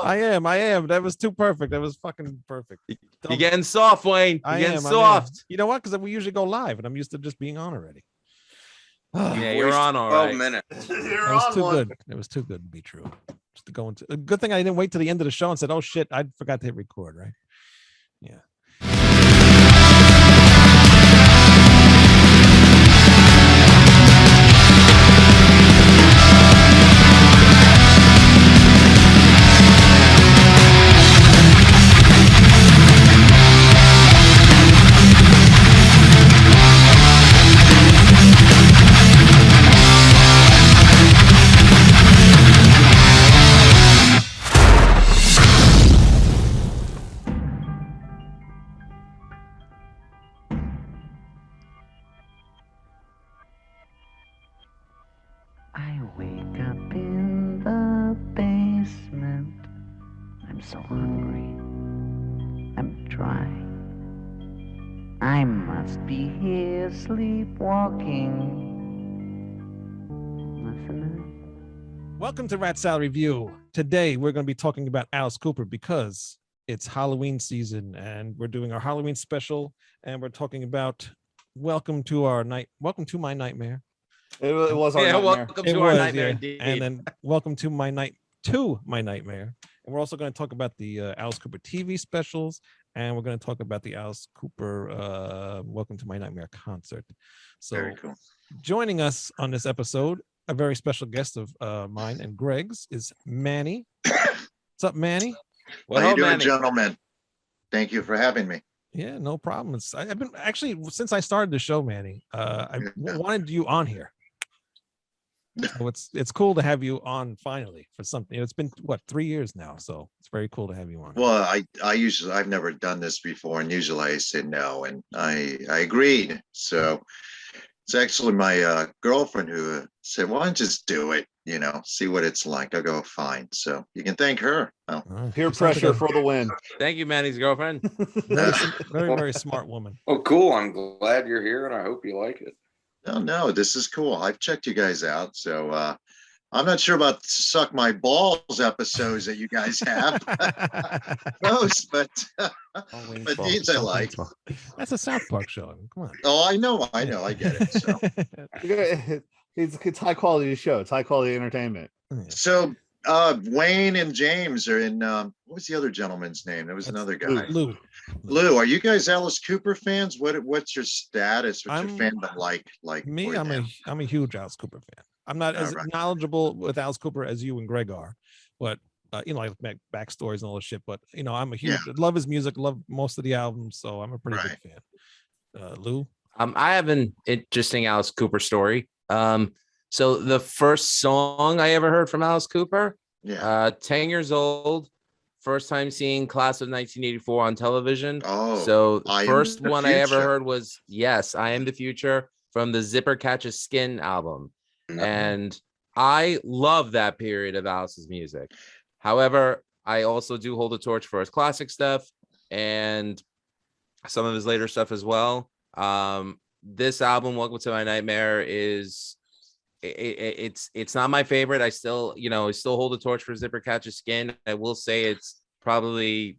I am. That was too perfect. That was fucking perfect. You're getting soft, Wayne. You're getting soft. You know what? Because we usually go live, and I'm used to just being on already. Yeah, you're on all right. 12 minutes. It was too good. It was too good to be true. Just to go into. A good thing I didn't wait to the end of the show and said, "Oh shit, I forgot to hit record." Right? Yeah. I wake up in the basement. I'm so hungry. I'm dry. I must be here sleepwalking. Listening. Welcome to Rat Salad Review. Today we're going to be talking about Alice Cooper because it's Halloween season and we're doing our Halloween special, and we're talking about Welcome to My Nightmare. It was our nightmare. Welcome to our nightmare, indeed. And then Welcome to My Nightmare. And we're also going to talk about the Alice Cooper TV specials, and we're going to talk about the Alice Cooper Welcome to My Nightmare concert. So Very cool. Joining us on this episode, a very special guest of mine and Greg's, is Manny. What's up, Manny? How you doing, gentlemen? Thank you for having me. Yeah, no problem. I've been actually, since I started the show, Manny, I wanted you on here. So it's cool to have you on finally for something. It's been 3 years now, so it's very cool to have you on. Well, I've never done this before, and usually I say no, and I agreed. So it's actually my girlfriend who said, "Why don't you just do it? See what it's like." I go, "Fine." So you can thank her. Well, peer pressure for the win. Thank you, Manny's girlfriend. Very smart woman. Oh, cool. I'm glad you're here, and I hope you like it. No, this is cool. I've checked you guys out, so I'm not sure about suck my balls episodes that you guys have. Those, but these I like. That's a South Park show. Come on. Oh, I know, I get it. So it's high quality show. It's high quality entertainment. So Wayne and James are in. What was the other gentleman's name? There was another guy. Lou, are you guys Alice Cooper fans? What's your status? What's your fandom like? Like me, I'm a huge Alice Cooper fan. I'm not as knowledgeable with Alice Cooper as you and Greg are, but like backstories and all this shit. But I'm a huge love his music, love most of the albums, so I'm a pretty big fan. Lou, I have an interesting Alice Cooper story. So the first song I ever heard from Alice Cooper, 10 years old. First time seeing Class of 1984 on television. Oh, so first one I ever heard was I Am the Future from the Zipper Catches Skin album. And I love that period of Alice's music. However, I also do hold a torch for his classic stuff and some of his later stuff as well. This album, Welcome to My Nightmare, is it's not my favorite. I still hold a torch for Zipper Catches Skin. I will say it's probably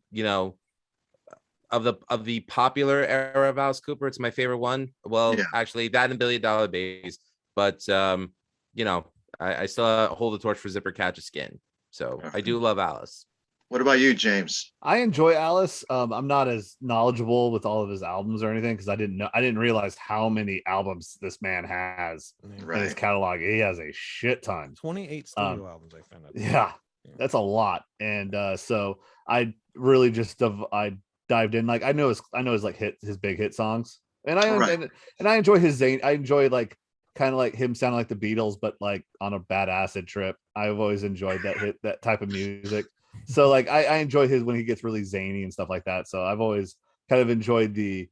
of the popular era of Alice Cooper, it's my favorite one. Well, actually that and $1 Billion Babies, but I still hold the torch for Zipper Catches Skin. So I do love Alice. What about you, James? I enjoy Alice. I'm not as knowledgeable with all of his albums or anything because I didn't realize how many albums this man has in his catalog. He has a shit ton. 28 studio albums, I found out. Yeah, that's a lot. And so I really just I dived in. Like I know his like his big hit songs, and I enjoy his Zane. I enjoy like kind of like him sounding like the Beatles, but like on a bad acid trip. I've always enjoyed that type of music. So like I enjoy his when he gets really zany and stuff like that. So I've always kind of enjoyed the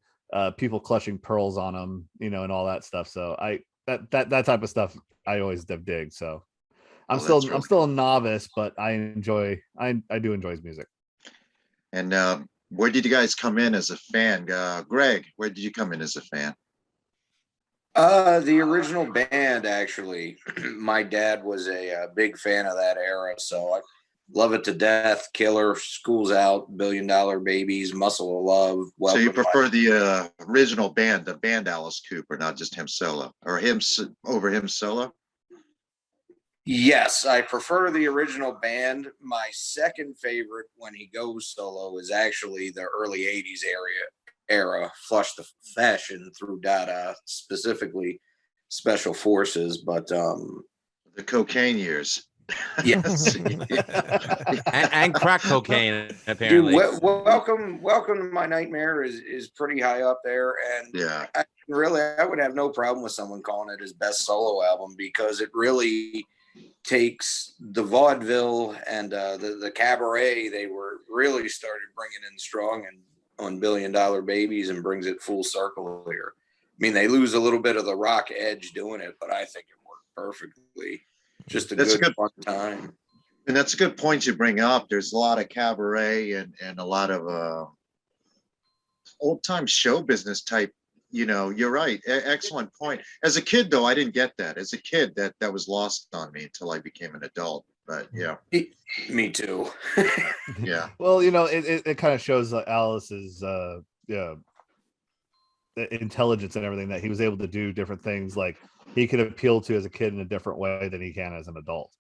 people clutching pearls on him, and all that stuff. So that type of stuff I always dig. So I'm still a novice, but I do enjoy his music. And where did you guys come in as a fan? Greg, where did you come in as a fan? The original band, actually. My dad was a big fan of that era, so Love It to Death, Killer, School's Out, $1 Billion Babies, Muscle of Love. So you prefer the original band, the band Alice Cooper, not just him solo, or him over him solo? Yes, I prefer the original band. My second favorite when he goes solo is actually the early 80s era, Flush the Fashion through Dada, specifically Special Forces, but the cocaine years. Yes. and crack cocaine, apparently. Dude, welcome to My Nightmare is pretty high up there, and yeah, I would have no problem with someone calling it his best solo album, because it really takes the vaudeville and the cabaret. They were really started bringing in strong and on $1 Billion Babies, and brings it full circle here. I mean, they lose a little bit of the rock edge doing it, but I think it worked perfectly. Just a good fun time. And that's a good point you bring up. There's a lot of cabaret and a lot of old time show business type. You know, you're right. Excellent point. As a kid, though, I didn't get that. As a kid, that was lost on me until I became an adult. But yeah, me too. Yeah. Well, you know, it kind of shows Alice's intelligence and everything, that he was able to do different things. Like, he could appeal to as a kid in a different way than he can as an adult.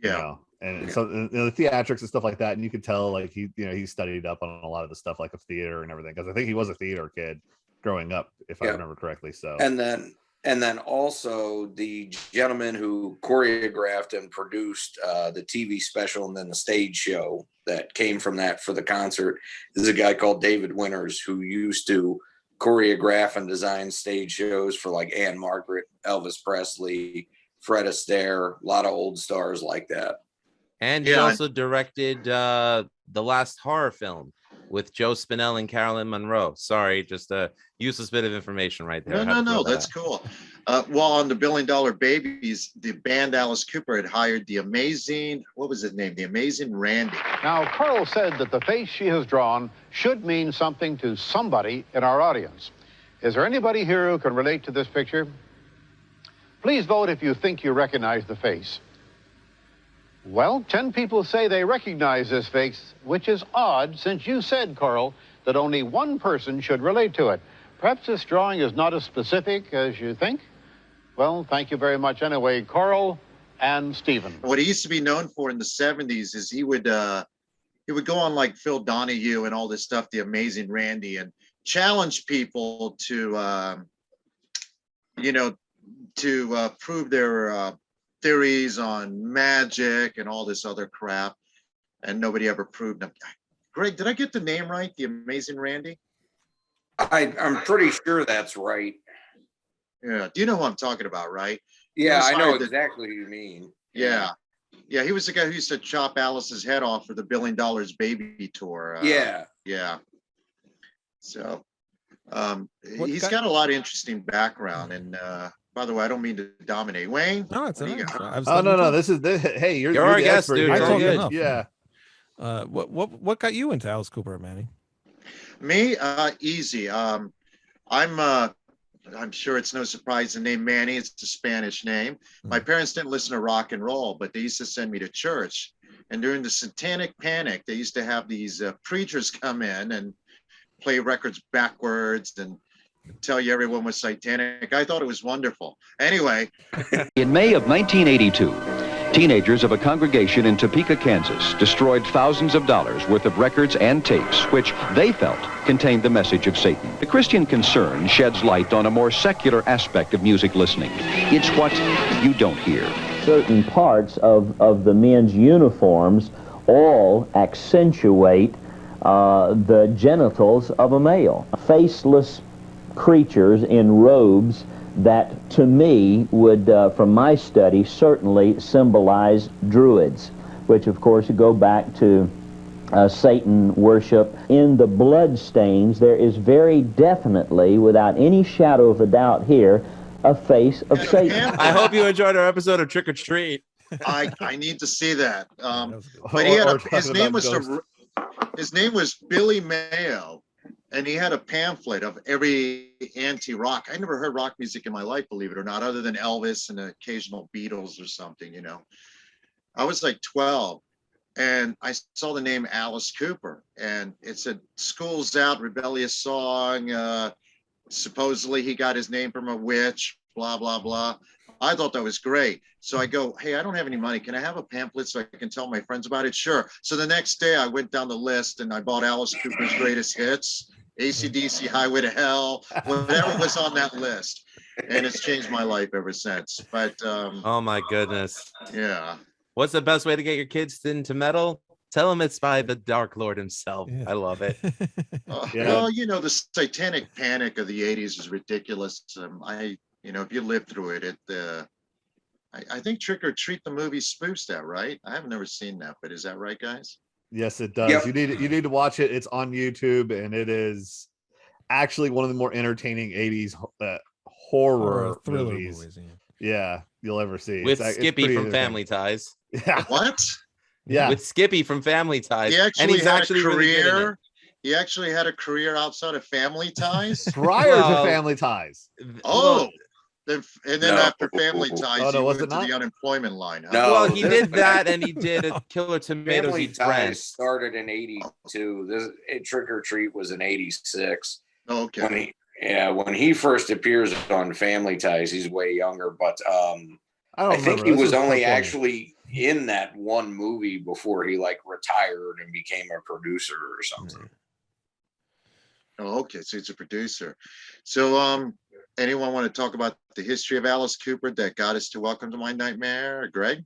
Yeah. You know? And so the theatrics and stuff like that, and you could tell, like, he studied up on a lot of the stuff, like, of theater and everything, because I think he was a theater kid growing up, if I remember correctly. So and then also the gentleman who choreographed and produced the TV special and then the stage show that came from that for the concert is a guy called David Winters, who used to choreograph and design stage shows for like Anne Margaret, Elvis Presley, Fred Astaire, a lot of old stars like that. And he also directed the last horror film with Joe Spinell and Carolyn Monroe. Sorry, just a useless bit of information right there. No, that's cool. Well, on the $1 Billion Babies, the band Alice Cooper had hired the amazing, what was his name? The Amazing Randy. Now, Carl said that the face she has drawn should mean something to somebody in our audience. Is there anybody here who can relate to this picture? Please vote if you think you recognize the face. Well, 10 people say they recognize this face, which is odd, since you said, Carl, that only one person should relate to it. Perhaps this drawing is not as specific as you think? Well, thank you very much anyway, Carl and Stephen. What he used to be known for in the 70s is he would go on like Phil Donahue and all this stuff, the Amazing Randy, and challenge people to, prove their theories on magic and all this other crap, and nobody ever proved them. Greg, did I get the name right? The Amazing Randy? I'm pretty sure that's right. Yeah. Do you know who I'm talking about, right? Yeah, I know exactly who you mean. Yeah. Yeah, he was the guy who used to chop Alice's head off for the $1 Billion Baby tour. Yeah. So he's got a lot of interesting background. And by the way, I don't mean to dominate. Wayne? No, it's no. Hey, you're our the guest, expert. dude. I told you Good. enough. Yeah. What got you into Alice Cooper, Manny? Me? Easy. I'm sure it's no surprise the name Manny. It's a Spanish name. My parents didn't listen to rock and roll, but they used to send me to church. And during the Satanic Panic, they used to have these preachers come in and play records backwards and tell you everyone was satanic. I thought it was wonderful. Anyway. In May of 1982, teenagers of a congregation in Topeka, Kansas, destroyed thousands of dollars worth of records and tapes, which they felt contained the message of Satan. The Christian Concern sheds light on a more secular aspect of music listening. It's what you don't hear. Certain parts of the men's uniforms all accentuate the genitals of a male. Faceless creatures in robes that, to me, would, from my study, certainly symbolize druids, which, of course, go back to Satan worship. In the blood stains, there is very definitely, without any shadow of a doubt here, a face of Satan. I hope you enjoyed our episode of Trick or Treat. I need to see that. But he had his name was Billy Mayo. And he had a pamphlet of every anti-rock. I never heard rock music in my life, believe it or not, other than Elvis and the occasional Beatles or something, you know. I was like 12. and I saw the name Alice Cooper, and it said "School's Out," rebellious song. Supposedly he got his name from a witch. Blah blah blah. I thought that was great. So I go, hey, I don't have any money. Can I have a pamphlet so I can tell my friends about it? Sure. So the next day I went down the list and I bought Alice Cooper's greatest hits, AC/DC, Highway to Hell, whatever was on that list. And it's changed my life ever since. But oh my goodness. yeah. What's the best way to get your kids into metal? Tell them it's by the Dark Lord himself. Yeah. I love it. Well, you know, the satanic panic of the 80s is ridiculous. If you live through it, I think Trick or Treat the movie spoofs that, right? I have never seen that, but is that right, guys? Yes, it does. Yep. You need to watch it. It's on YouTube, and it is actually one of the more entertaining 80s horror thriller movies. Yeah, you'll ever see. With Skippy from Family Ties. Yeah. What? Yeah. With Skippy from Family Ties. He actually he's had actually a really good in career. it. He actually had a career outside of Family Ties. Prior to Family Ties. Oh. And then No. after Family Ties, Oh, no, he was went it to not? the unemployment line. Huh? No. Well, he did that, and he did a Killer Tomatoes Family Eat Friends. Ties started in '82. Trick or Treat was in '86. Okay. When he first appears on Family Ties, he's way younger, but I think remember. he This was only before me. actually in that one movie before he like retired and became a producer or something. Oh, okay. So he's a producer. So, anyone want to talk about the history of Alice Cooper that got us to Welcome to My Nightmare? Greg?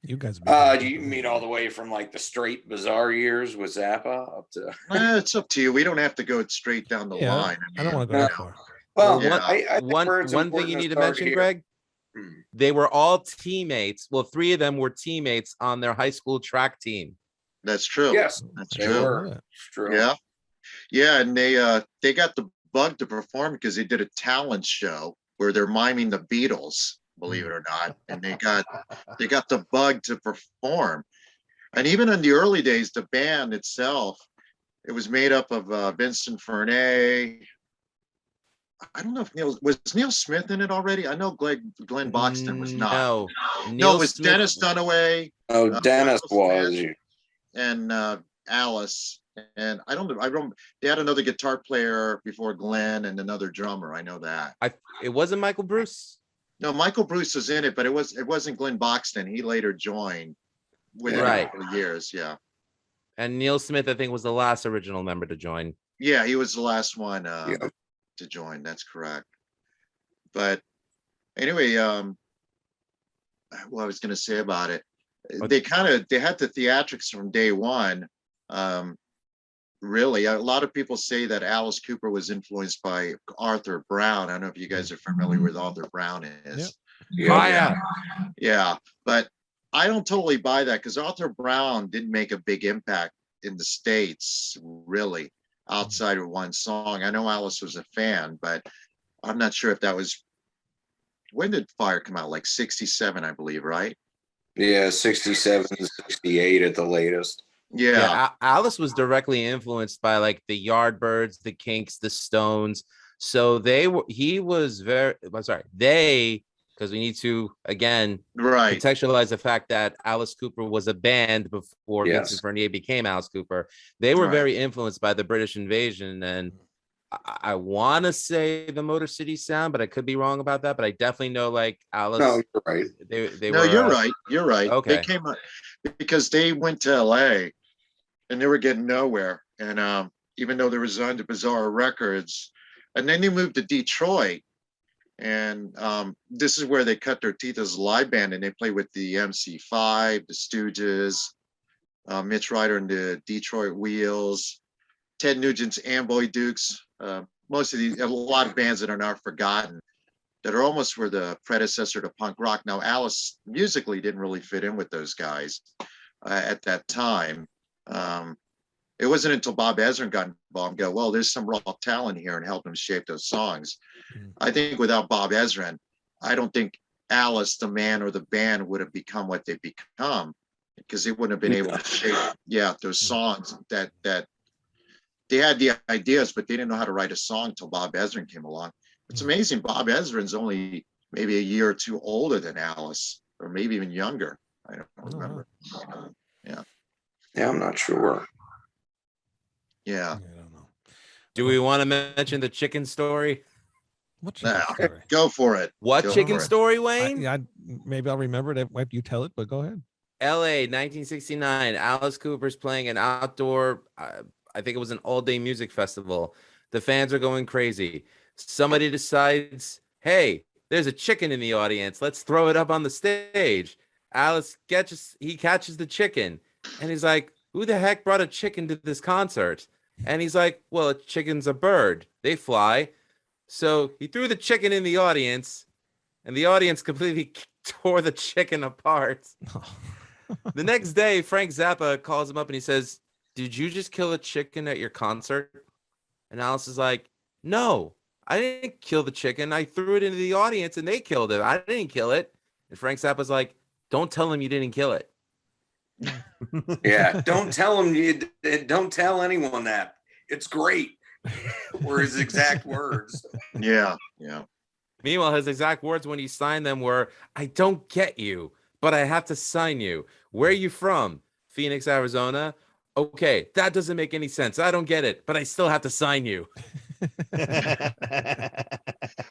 You guys. Do you mean all the way from like the straight bizarre years with Zappa up to? It's up to you. We don't have to go straight down the line. I don't want to go that far. Well, Yeah. I think where it's one thing important you need to start mention, here- Greg, they were all teammates. Well, 3 of them were teammates on their high school track team. That's true. Yes, That's they true. were. It's true. Yeah. Yeah, and they got the bug to perform because they did a talent show where they're miming the Beatles, believe it or not, and they got the bug to perform. And even in the early days, the band itself, it was made up of Vincent Fernay. I don't know if Neil Smith in it already. I know Glenn Boxton was not. No, No, it was Dennis Dunaway. Oh, Dennis Michael was. Smith, and Alice. And I don't know. They had another guitar player before Glenn and another drummer. I know that. It wasn't Michael Bruce. No, Michael Bruce was in it, but it wasn't Glenn Boxton. He later joined within a couple of years. Yeah. And Neil Smith, I think, was the last original member to join. Yeah, he was the last one to join. That's correct. But anyway, what I was going to say about it, they had the theatrics from day one. Really, a lot of people say that Alice Cooper was influenced by Arthur Brown. I don't know if you guys are familiar with Arthur Brown is. Yeah, but I don't totally buy that because Arthur Brown didn't make a big impact in the States, really, outside of one song. I know Alice was a fan, but I'm not sure if that was, when did Fire come out? Like 67, I believe, right? Yeah, 67, 68 at the latest. Yeah. Alice was directly influenced by like the Yardbirds, the Kinks, the Stones. So they, because we need to again contextualize the fact that Alice Cooper was a band before Vincent Fernay became Alice Cooper. They were very influenced by the British invasion, and I want to say the Motor City sound, but I could be wrong about that. But I definitely know like Alice. No, you're right. You're right. You're right. Okay. They came up because they went to LA and they were getting nowhere. And even though they were signed to Bizarre Records, and then they moved to Detroit. And this is where they cut their teeth as a live band, and they played with the MC5, the Stooges, Mitch Ryder and the Detroit Wheels, Ted Nugent's Amboy Dukes. Most of these, a lot of bands that are now forgotten, that are almost were the predecessor to punk rock. Now, Alice musically didn't really fit in with those guys at that time. It wasn't until Bob Ezrin got involved and go, well, there's some raw talent here, and helped him shape those songs. I think without Bob Ezrin, I don't think Alice, the man or the band, would have become what they've become, because they wouldn't have been able to shape, those songs that they had the ideas, but they didn't know how to write a song until Bob Ezrin came along. It's amazing. Bob Ezrin's only maybe a year or two older than Alice, or maybe even younger. I don't remember. Yeah. Yeah, I'm not sure. Yeah. I don't know. Do we want to mention the chicken story? What chicken story? Go for it. What Go chicken for it. story, Wayne? Maybe I'll remember it after you tell it, but go ahead. LA 1969. Alice Cooper's playing an outdoor, I think it was an all-day music festival. The fans are going crazy. Somebody decides, hey, there's a chicken in the audience. Let's throw it up on the stage. Alice catches the chicken, and he's like, who the heck brought a chicken to this concert? And he's like, well, a chicken's a bird. They fly. So he threw the chicken in the audience, and the audience completely tore the chicken apart. The next day, Frank Zappa calls him up and he says, did you just kill a chicken at your concert? And Alice is like, no, I didn't kill the chicken. I threw it into the audience and they killed it. I didn't kill it. And Frank Zappa's like, don't tell him you didn't kill it. Yeah, don't tell him don't tell anyone that. It's great. Were his exact words. Yeah. Meanwhile, his exact words when he signed them were, I don't get you, but I have to sign you. Where are you from? Phoenix, Arizona. Okay, that doesn't make any sense. I don't get it, but I still have to sign you.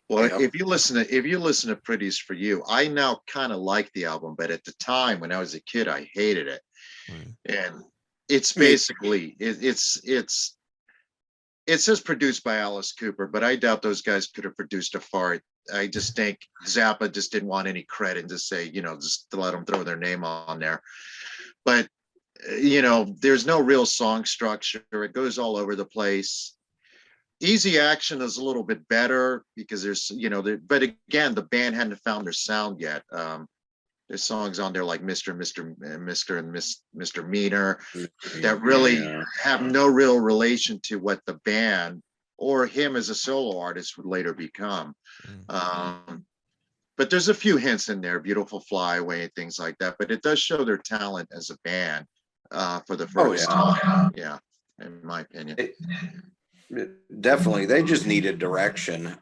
Well, if you listen to Pretty's for You, I now kind of like the album, but at the time when I was a kid, I hated it. And it's basically it says produced by Alice Cooper, but I doubt those guys could have produced a fart. I just think Zappa just didn't want any credit and just say, just to let them throw their name on there. But there's no real song structure. It goes all over the place. Easy Action is a little bit better because there's, but again, the band hadn't found their sound yet. There's songs on there like Mr. and Mr. Meaner that really have no real relation to what the band or him as a solo artist would later become. But there's a few hints in there, Beautiful Flyaway and things like that. But it does show their talent as a band for the first time. Yeah, in my opinion. Definitely. They just needed direction.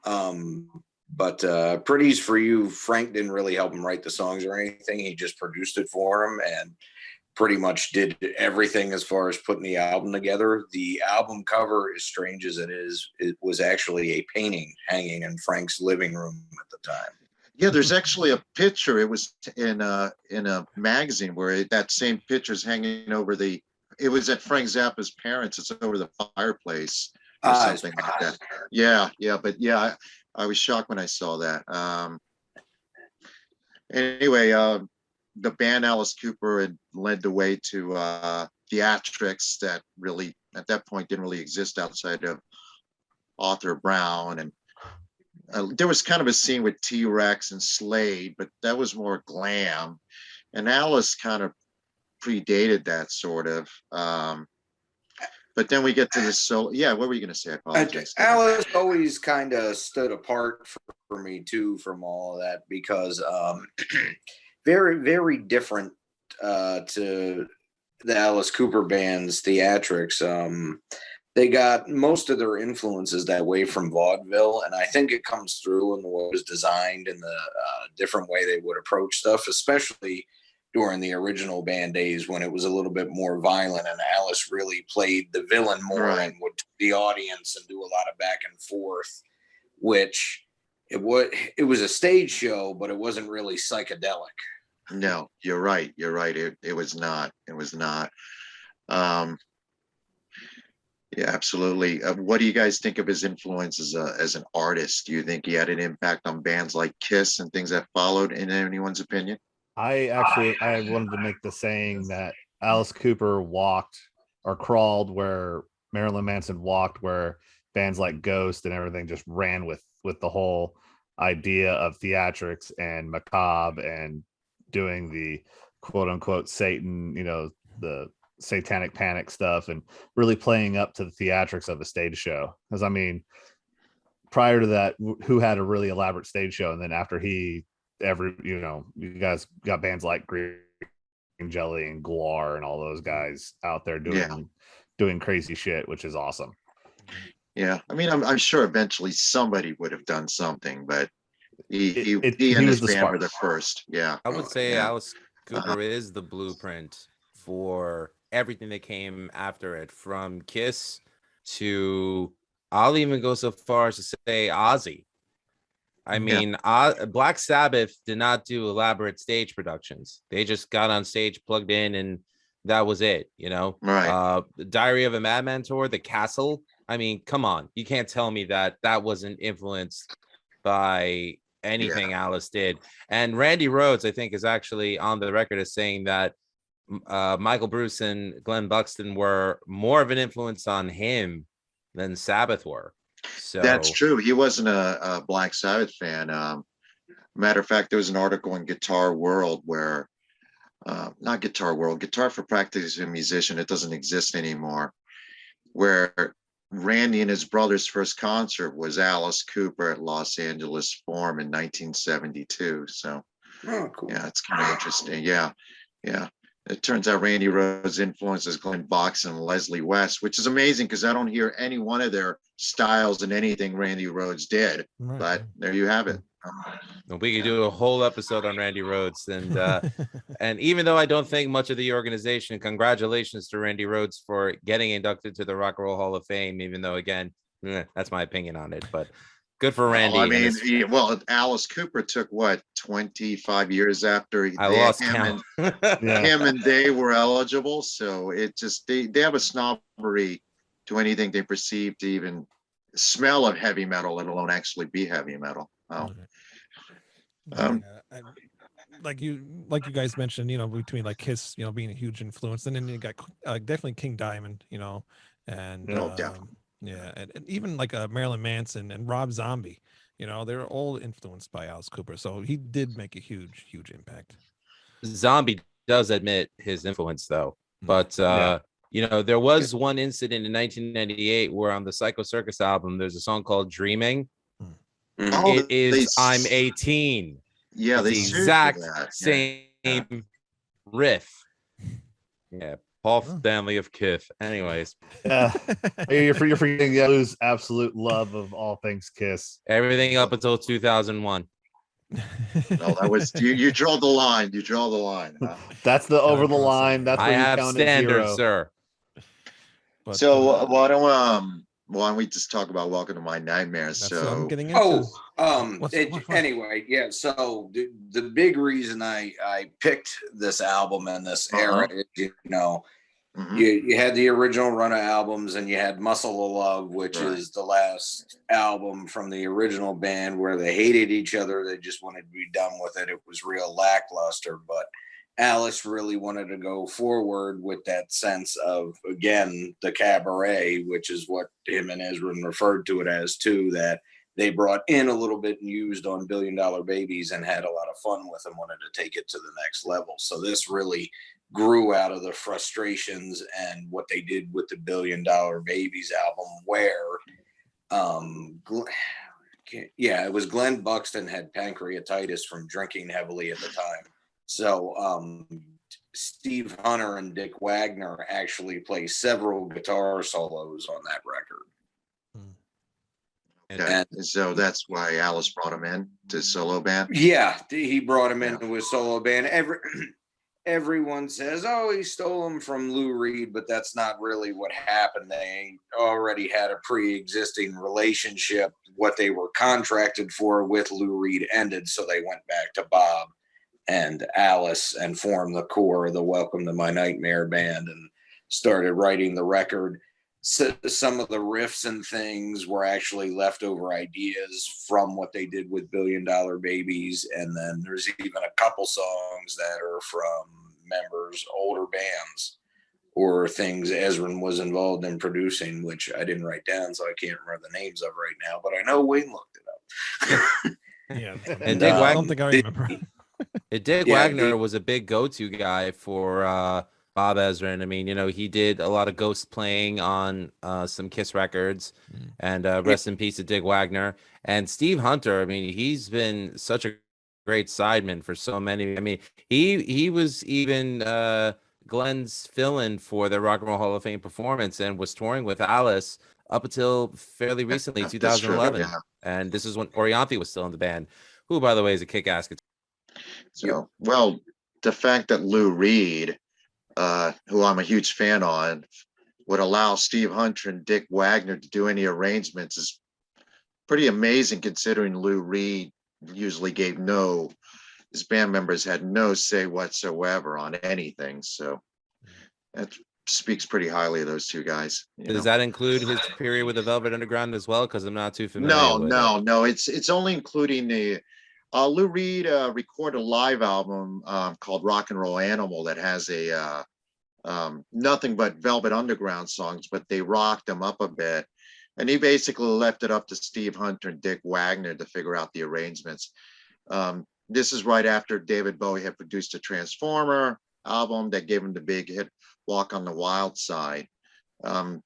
But Pretty's for You, Frank didn't really help him write the songs or anything. He just produced it for him and pretty much did everything as far as putting the album together. The album cover, as strange as it is, it was actually a painting hanging in Frank's living room at the time. Yeah, there's actually a picture. It was in a magazine where that same picture's hanging over it was at Frank Zappa's parents'. It's over the fireplace or something like that. Yeah. But yeah, I was shocked when I saw that. Anyway, the band Alice Cooper had led the way to theatrics that really, at that point, didn't really exist outside of Arthur Brown. And there was kind of a scene with T-Rex and Slade, but that was more glam. And Alice kind of predated that sort of. But then we get to this. So yeah, what were you going to say? I apologize. Alice always kind of stood apart for me too from all of that because very, very different to the Alice Cooper band's theatrics. They got most of their influences that way from vaudeville, and I think it comes through in the way it was designed and the different way they would approach stuff, especially during the original band days when it was a little bit more violent and Alice really played the villain more and would the audience and do a lot of back and forth, which it was a stage show, but it wasn't really psychedelic. No, you're right. It was not. Yeah, absolutely. What do you guys think of his influence as an artist? Do you think he had an impact on bands like Kiss and things that followed, in anyone's opinion? I wanted to make the saying that Alice Cooper walked or crawled where Marilyn Manson walked, where bands like Ghost and everything just ran with the whole idea of theatrics and macabre and doing the quote unquote Satan, the satanic panic stuff and really playing up to the theatrics of a stage show. Because I mean, prior to that, who had a really elaborate stage show? And then after you guys got bands like Green Jelly and Guar and all those guys out there doing crazy shit, which is awesome. Yeah, I mean, I'm sure eventually somebody would have done something, but he and his band were the first. Yeah, I would say Alice Cooper is the blueprint for everything that came after it, from Kiss to, I'll even go so far as to say, Ozzy. I mean, Black Sabbath did not do elaborate stage productions. They just got on stage, plugged in, and that was it, you know? Right. Diary of a Madman tour, The Castle. I mean, come on. You can't tell me that that wasn't influenced by anything Alice did. And Randy Rhoads, I think, is actually on the record as saying that Michael Bruce and Glenn Buxton were more of an influence on him than Sabbath were. So that's true. He wasn't a Black Sabbath fan. Matter of fact, there was an article in Guitar World where, not Guitar World, Guitar for Practicing Musician, it doesn't exist anymore, where Randy and his brother's first concert was Alice Cooper at Los Angeles Forum in 1972. So, cool. Yeah, it's kind of interesting. Yeah. It turns out Randy Rhoads influences Glenn Buxton and Leslie West, which is amazing because I don't hear any one of their styles in anything Randy Rhoads did. Right. But there you have it. We could do a whole episode on Randy Rhoads, and even though I don't think much of the organization, congratulations to Randy Rhoads for getting inducted to the Rock and Roll Hall of Fame. Even though, again, that's my opinion on it, but good for Randy. Well, I mean, Alice Cooper took what, 25 years after him and they were eligible. So it just they have a snobbery to anything they perceive to even smell of heavy metal, let alone actually be heavy metal. Oh. Like you guys mentioned, you know, between like Kiss, you know, being a huge influence, and then you got definitely King Diamond, you know, and and even like Marilyn Manson and Rob Zombie, you know, they're all influenced by Alice Cooper, so he did make a huge impact. Zombie does admit his influence, though, but you know, there was one incident in 1998 where on the Psycho Circus album, there's a song called "Dreaming." It is "I'm 18." Yeah, the exact same riff. Yeah, Paul Stanley of Kiss. Anyways, you're forgetting Yalu's absolute love of all things Kiss. Everything up until 2001. No, that was you draw the line. You draw the line. Huh? That's the over the line. That's where I have standards, sir. But, so why don't we just talk about Welcome to My Nightmares? So getting into. Anyway, yeah. So the big reason I picked this album in this era, you know, you had the original run of albums, and you had Muscle of Love, which is the last album from the original band where they hated each other. They just wanted to be done with it. It was real lackluster, but Alice really wanted to go forward with that sense of, again, the cabaret, which is what him and Ezrin referred to it as too, that they brought in a little bit and used on $1 Billion Babies and had a lot of fun with them, wanted to take it to the next level. So this really grew out of the frustrations and what they did with the $1 Billion Babies album, where it was Glenn Buxton had pancreatitis from drinking heavily at the time. So Steve Hunter and Dick Wagner actually play several guitar solos on that record. And so that's why Alice brought him in to solo band. Yeah, he brought him into his solo band. Everyone says, oh, he stole him from Lou Reed, but that's not really what happened. They already had a pre-existing relationship. What they were contracted for with Lou Reed ended, so they went back to Bob and Alice and formed the core of the Welcome to My Nightmare band and started writing the record. So some of the riffs and things were actually leftover ideas from what they did with $1 Billion Babies. And then there's even a couple songs that are from members, older bands, or things Ezrin was involved in producing, which I didn't write down, so I can't remember the names of right now, but I know Wayne looked it up. And Dick Wagner, I don't think I remember. Dick Wagner was a big go-to guy for Bob Ezrin. I mean, you know, he did a lot of ghost playing on some Kiss records, and rest in peace to Dick Wagner. And Steve Hunter, I mean, he's been such a great sideman for so many. I mean, he was even Glenn's fill-in for the Rock and Roll Hall of Fame performance and was touring with Alice up until fairly recently, 2011. And this is when Orianthi was still in the band, who, by the way, is a kick-ass guitar. So, well, the fact that Lou Reed, who I'm a huge fan on, would allow Steve Hunter and Dick Wagner to do any arrangements is pretty amazing, considering Lou Reed usually his band members had no say whatsoever on anything. So that speaks pretty highly of those two guys. Does that include his period with the Velvet Underground as well? Because I'm not too familiar with it. No. It's only including the Lou Reed recorded a live album called Rock and Roll Animal that has a nothing but Velvet Underground songs, but they rocked them up a bit. And he basically left it up to Steve Hunter and Dick Wagner to figure out the arrangements. This is right after David Bowie had produced a Transformer album that gave him the big hit Walk on the Wild Side. And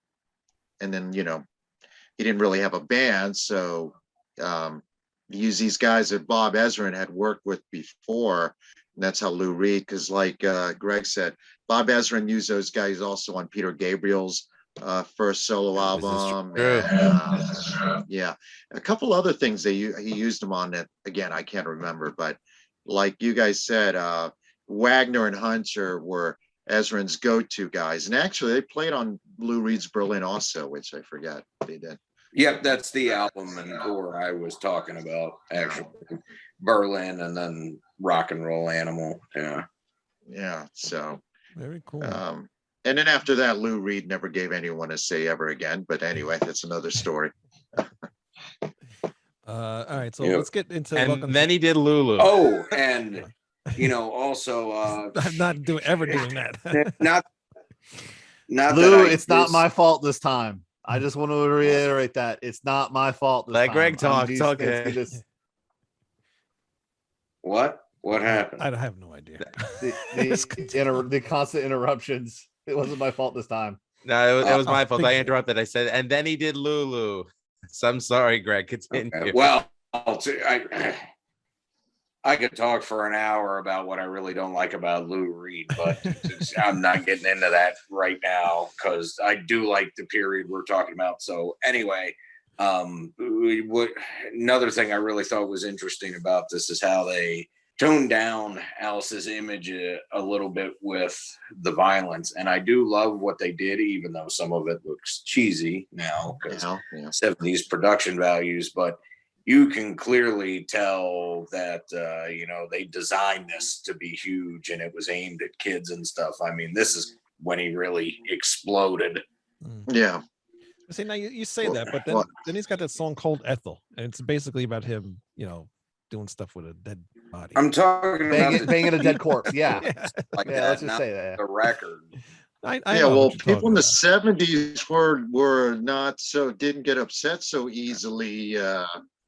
then, he didn't really have a band. So he used these guys that Bob Ezrin had worked with before. And that's how Lou Reed, because like Greg said, Bob Ezrin used those guys also on Peter Gabriel's first solo album. And, yeah, a couple other things he used them on that, again, I can't remember, but like you guys said, Wagner and Hunter were Ezrin's go-to guys. And actually they played on Lou Reed's Berlin also, which I forgot they did. Yep, that's the album and core I was talking about, actually. Berlin and then Rock and Roll Animal. Yeah, so very cool. And then after that, Lou Reed never gave anyone a say ever again. But anyway, that's another story. All right, so let's get into. And then he did Lulu. Oh, and also, I'm not ever doing that. not Lou. It's not my fault this time. I just want to reiterate that it's not my fault. Let Greg talk. Okay. What happened? I have no idea. The constant interruptions. It wasn't my fault this time. No, it was my fault. I interrupted. I said, and then he did Lulu. So I'm sorry, Greg. Continue. Okay. Well, I could talk for an hour about what I really don't like about Lou Reed, but I'm not getting into that right now because I do like the period we're talking about. So anyway, another thing I really thought was interesting about this is how they toned down Alice's image a little bit with the violence. And I do love what they did, even though some of it looks cheesy now because 70s production values, but you can clearly tell that, they designed this to be huge and it was aimed at kids and stuff. I mean, this is when he really exploded. Yeah. See, now you say that, but then he's got that song called Ethel, and it's basically about him, doing stuff with a dead body. I'm talking about banging a dead corpse. Yeah. Like yeah, let's just say that. The record. People in the 70s were not didn't get upset so easily.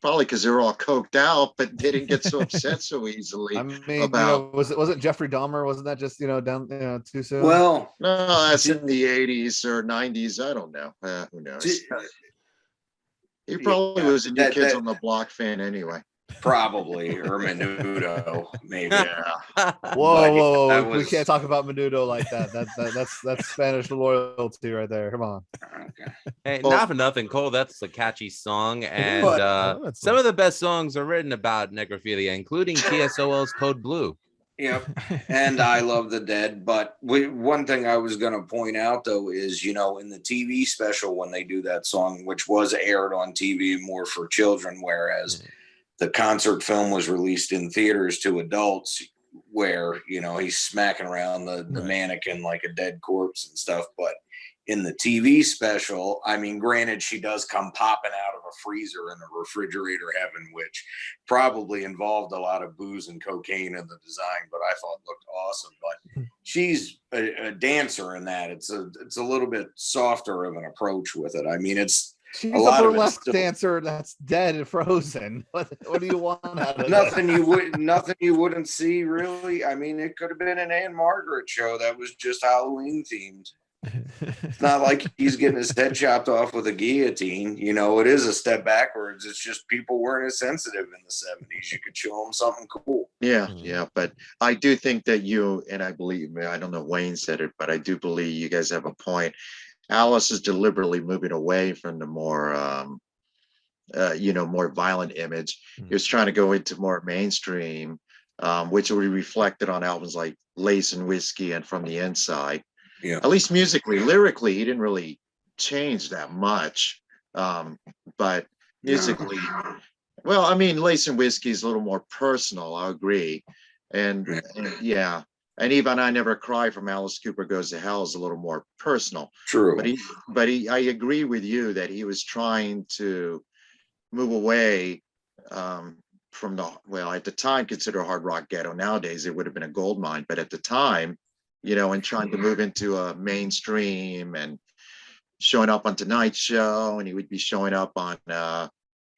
Probably because they were all coked out, but they didn't get so upset so easily. I mean, wasn't Jeffrey Dahmer? Wasn't that just down too soon? Well, no, that's in the 80s or 90s. I don't know. Who knows? He probably was a New Kids on the Block fan anyway. Probably, or Menudo, maybe. Whoa! We can't talk about Menudo like that. That's Spanish loyalty right there. Come on. Okay. Hey, not for nothing, Cole. That's a catchy song, and some of the best songs are written about necrophilia, including TSOL's Code Blue. Yep, and I Love the Dead. But one thing I was going to point out, though, is in the TV special when they do that song, which was aired on TV more for children, whereas the concert film was released in theaters to adults where, he's smacking around the mannequin like a dead corpse and stuff. But in the TV special, I mean, granted, she does come popping out of a freezer in the refrigerator heaven, which probably involved a lot of booze and cocaine in the design, but I thought looked awesome. But she's a dancer in that. It's a little bit softer of an approach with it. I mean, she's a burlesque dancer that's dead and frozen. What do you want out of nothing you wouldn't see, really. I mean, it could have been an Anne Margaret show that was just Halloween themed. It's not like he's getting his head chopped off with a guillotine. It is a step backwards. It's just people weren't as sensitive in the 70s. You could show them something cool. Yeah. But I do think that and I believe, I don't know if Wayne said it, but I do believe you guys have a point. Alice is deliberately moving away from the more, more violent image. He was trying to go into more mainstream which will be reflected on albums like Lace and Whiskey and From the Inside. Yeah. At least musically, lyrically, he didn't really change that much. But musically, well, I mean, Lace and Whiskey is a little more personal. I agree. And yeah. And Even I Never Cry from Alice Cooper Goes to Hell is a little more personal. True. But I agree with you that he was trying to move away from the, well, at the time considered a hard rock ghetto. Nowadays it would have been a gold mine, but at the time, you know, and trying to move into a mainstream and showing up on Tonight Show, and he would be showing up on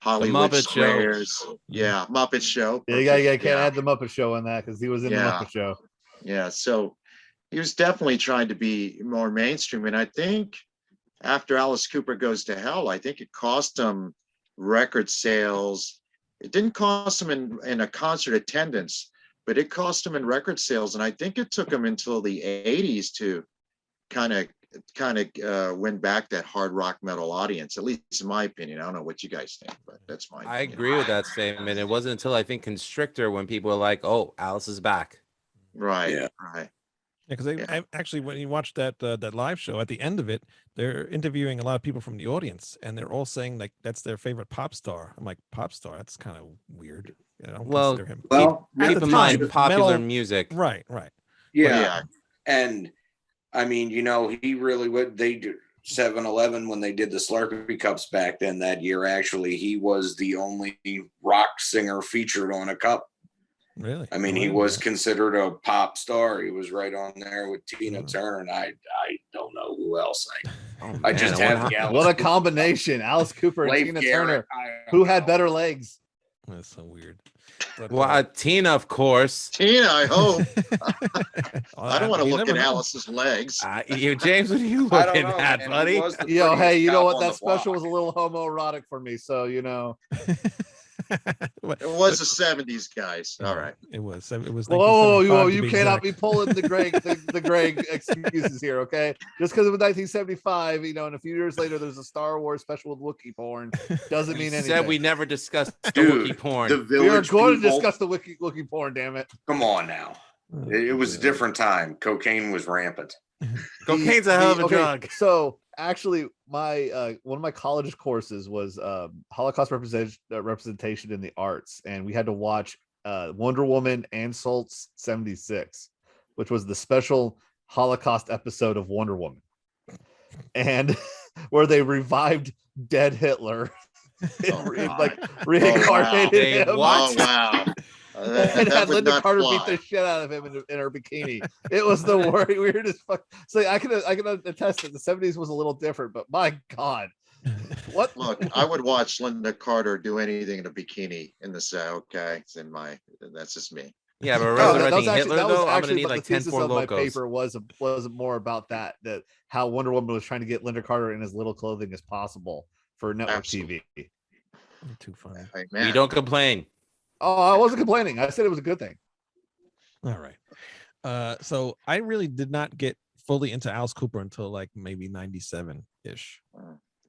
Hollywood Squares. Yeah, Muppet Show. Yeah, can't add the Muppet Show on that because he was in the Muppet Show. Yeah, so he was definitely trying to be more mainstream, and I think after Alice Cooper Goes to Hell, I think it cost him record sales. It didn't cost him in a concert attendance, but it cost him in record sales, and I think it took him until the 80s to kind of win back that hard rock metal audience, at least in my opinion. I don't know what you guys think, but that's my opinion. I agree with that statement. It wasn't until I think Constrictor when people were like, "Oh, Alice is back." Right. Yeah. Right. Yeah, because I actually, when you watch that live show, at the end of it, they're interviewing a lot of people from the audience, and they're all saying like that's their favorite pop star. I'm like, pop star? That's kind of weird. You know, Well, consider him. keep in mind popular metal, music. Right. Yeah. And I mean, you know, he really would. They do 7-Eleven when they did the Slurpee cups back then that year. Actually, he was the only rock singer featured on a cup. Really? I mean, he was considered a pop star. He was right on there with Tina Turner, and I don't know who else. I just have the Alice what a Cooper combination, Alice Cooper and Tina Garrett, Turner. Who had better legs? That's so weird. But, well, Tina, of course. Tina, I hope. Well, I don't want to look at know. Alice's legs. James, what are you looking at, man. buddy? Yo, hey, you know what? That special was a little homoerotic for me, so you know. It was the 70s, guys. All right. It was. It was. Whoa, you cannot be pulling the Greg excuses here, okay? Just because it was 1975, you know, and a few years later there's a Star Wars special with Wookiee porn doesn't mean anything. Said we never discussed the Wookiee porn. We are going to discuss the Wookiee porn. Damn it! Come on now. It was a different time. Cocaine was rampant. Cocaine's a hell of a drug. So actually, my one of my college courses was Holocaust representation in the arts, and we had to watch Wonder Woman and Salt's 76, which was the special Holocaust episode of Wonder Woman, and where they revived dead Hitler, reincarnated him. Oh, wow. And had Linda Carter beat the shit out of him in her bikini. It was the weirdest fuck. So I can attest that the 70s was a little different, but my God, what? Look, I would watch Linda Carter do anything in a bikini in the set. Okay, that's just me. Yeah, but resurrecting Hitler, though, I'm gonna need like 10 more my locos. paper was more about that how Wonder Woman was trying to get Linda Carter in as little clothing as possible for network TV. Too funny. Hey, we don't complain. Oh, I wasn't complaining. I said it was a good thing. All right. So I really did not get fully into Alice Cooper until like maybe 97-ish.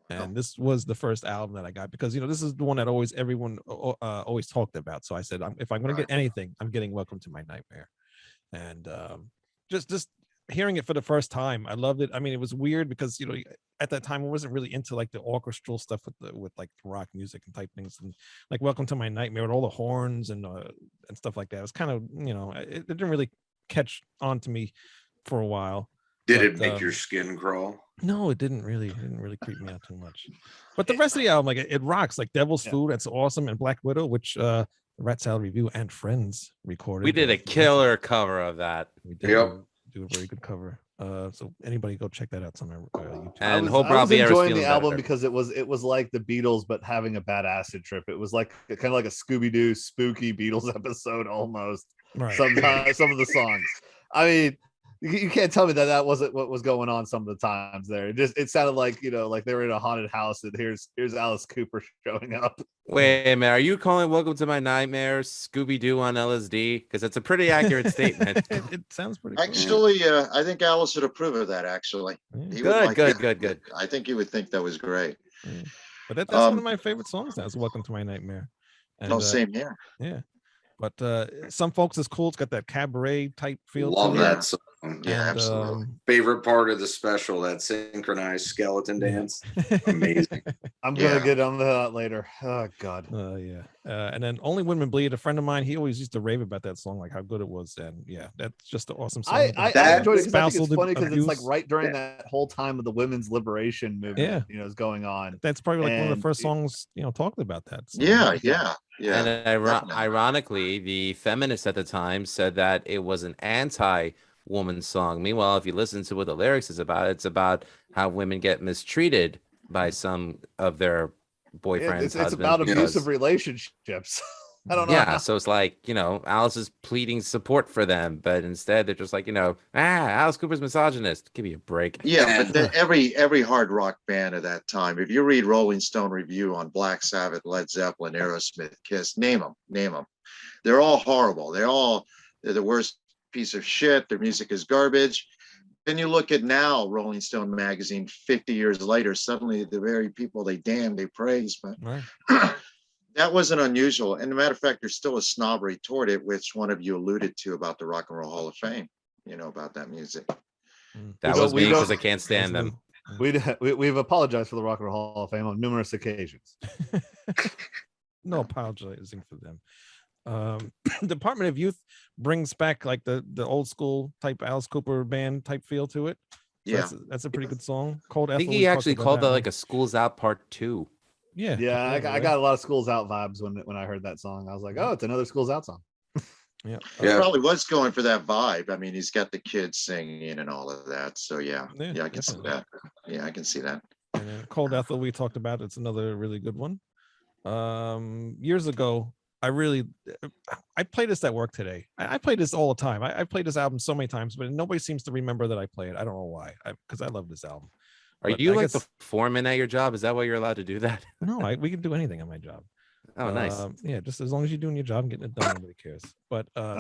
And this was the first album that I got because, you know, this is the one that everyone always talked about. So I said, if I'm going to get anything, I'm getting Welcome to My Nightmare. And just hearing it for the first time, I loved it. I mean, it was weird because, you know, at that time I wasn't really into like the orchestral stuff with like rock music and type things, and like Welcome to My Nightmare with all the horns and stuff like that. It was kind of, you know, it didn't really catch on to me for a while. Did it make your skin crawl? No, it didn't really creep me out too much. But the rest of the album, like it rocks. Like Devil's Food, that's awesome, and Black Widow, which Rat Salad Review and Friends recorded. We did a killer cover of that. We did. Yep. Do a very good cover. So anybody go check that out on our YouTube. And I was enjoying the album because it was like the Beatles but having a bad acid trip. It was like kind of like a Scooby-Doo spooky Beatles episode almost. Right. Sometimes some of the songs. I mean, you can't tell me that wasn't what was going on some of the times there. It sounded like, you know, like they were in a haunted house and here's Alice Cooper showing up. Wait a minute, are you calling Welcome to My Nightmare Scooby-Doo on LSD? Because it's a pretty accurate statement. It sounds pretty cool. Actually, I think Alice would approve of that, actually. Good. I think he would think that was great. But that's one of my favorite songs now, is Welcome to My Nightmare. And, same here. Yeah. But some folks is cool. It's got that cabaret type feel. Love to it. that song. Yeah, And, absolutely. Favorite part of the special, that synchronized skeleton dance. Amazing. I'm gonna Yeah. get on that later. Oh God. Yeah. And then Only Women Bleed. A friend of mine, he always used to rave about that song, like how good it was. And yeah, that's just an awesome song. I enjoyed it because I think it's Spousal funny because it's like abuse. right during that whole time of the women's liberation movement, is going on. That's probably like one of the And first songs, talking about that. So, Yeah. And ironically, the feminists at the time said that it was an anti-woman song. Meanwhile, if you listen to what the lyrics is about, it's about how women get mistreated by some of their boyfriends. It's about abusive relationships. I don't know. Yeah, so it's like, Alice is pleading support for them, but instead they're just like, Alice Cooper's misogynist. Give me a break. Yeah, but every hard rock band of that time, if you read Rolling Stone review on Black Sabbath, Led Zeppelin, Aerosmith, Kiss, name them. They're all horrible. They're the worst piece of shit. Their music is garbage. Then you look at now, Rolling Stone magazine, 50 years later, suddenly the very people they praise, but right. That wasn't unusual. And as a matter of fact, there's still a snobbery toward it, which one of you alluded to about the Rock and Roll Hall of Fame, about that music. That was me because I can't stand them. We've apologized for the Rock and Roll Hall of Fame on numerous occasions. No apologizing for them. Department of Youth brings back like the old school type Alice Cooper band type feel to it. So Yeah, that's a pretty good song. Cold I think he actually called that like a School's Out Part 2. Yeah. I got a lot of School's Out vibes when I heard that song. I was like, oh, it's another School's Out song. Yeah. He probably was going for that vibe. I mean, he's got the kids singing and all of that. So yeah, I can see that. Yeah, I can see that. And then Cold Ethel we talked about. It's another really good one. Years ago, I played this at work today. I play this all the time. I played this album so many times, but nobody seems to remember that I play it. I don't know why. Because I love this album. Are you like the foreman at your job? Is that why you're allowed to do that? No, we can do anything at my job. Oh, nice. Yeah, just as long as you're doing your job and getting it done, nobody cares. But I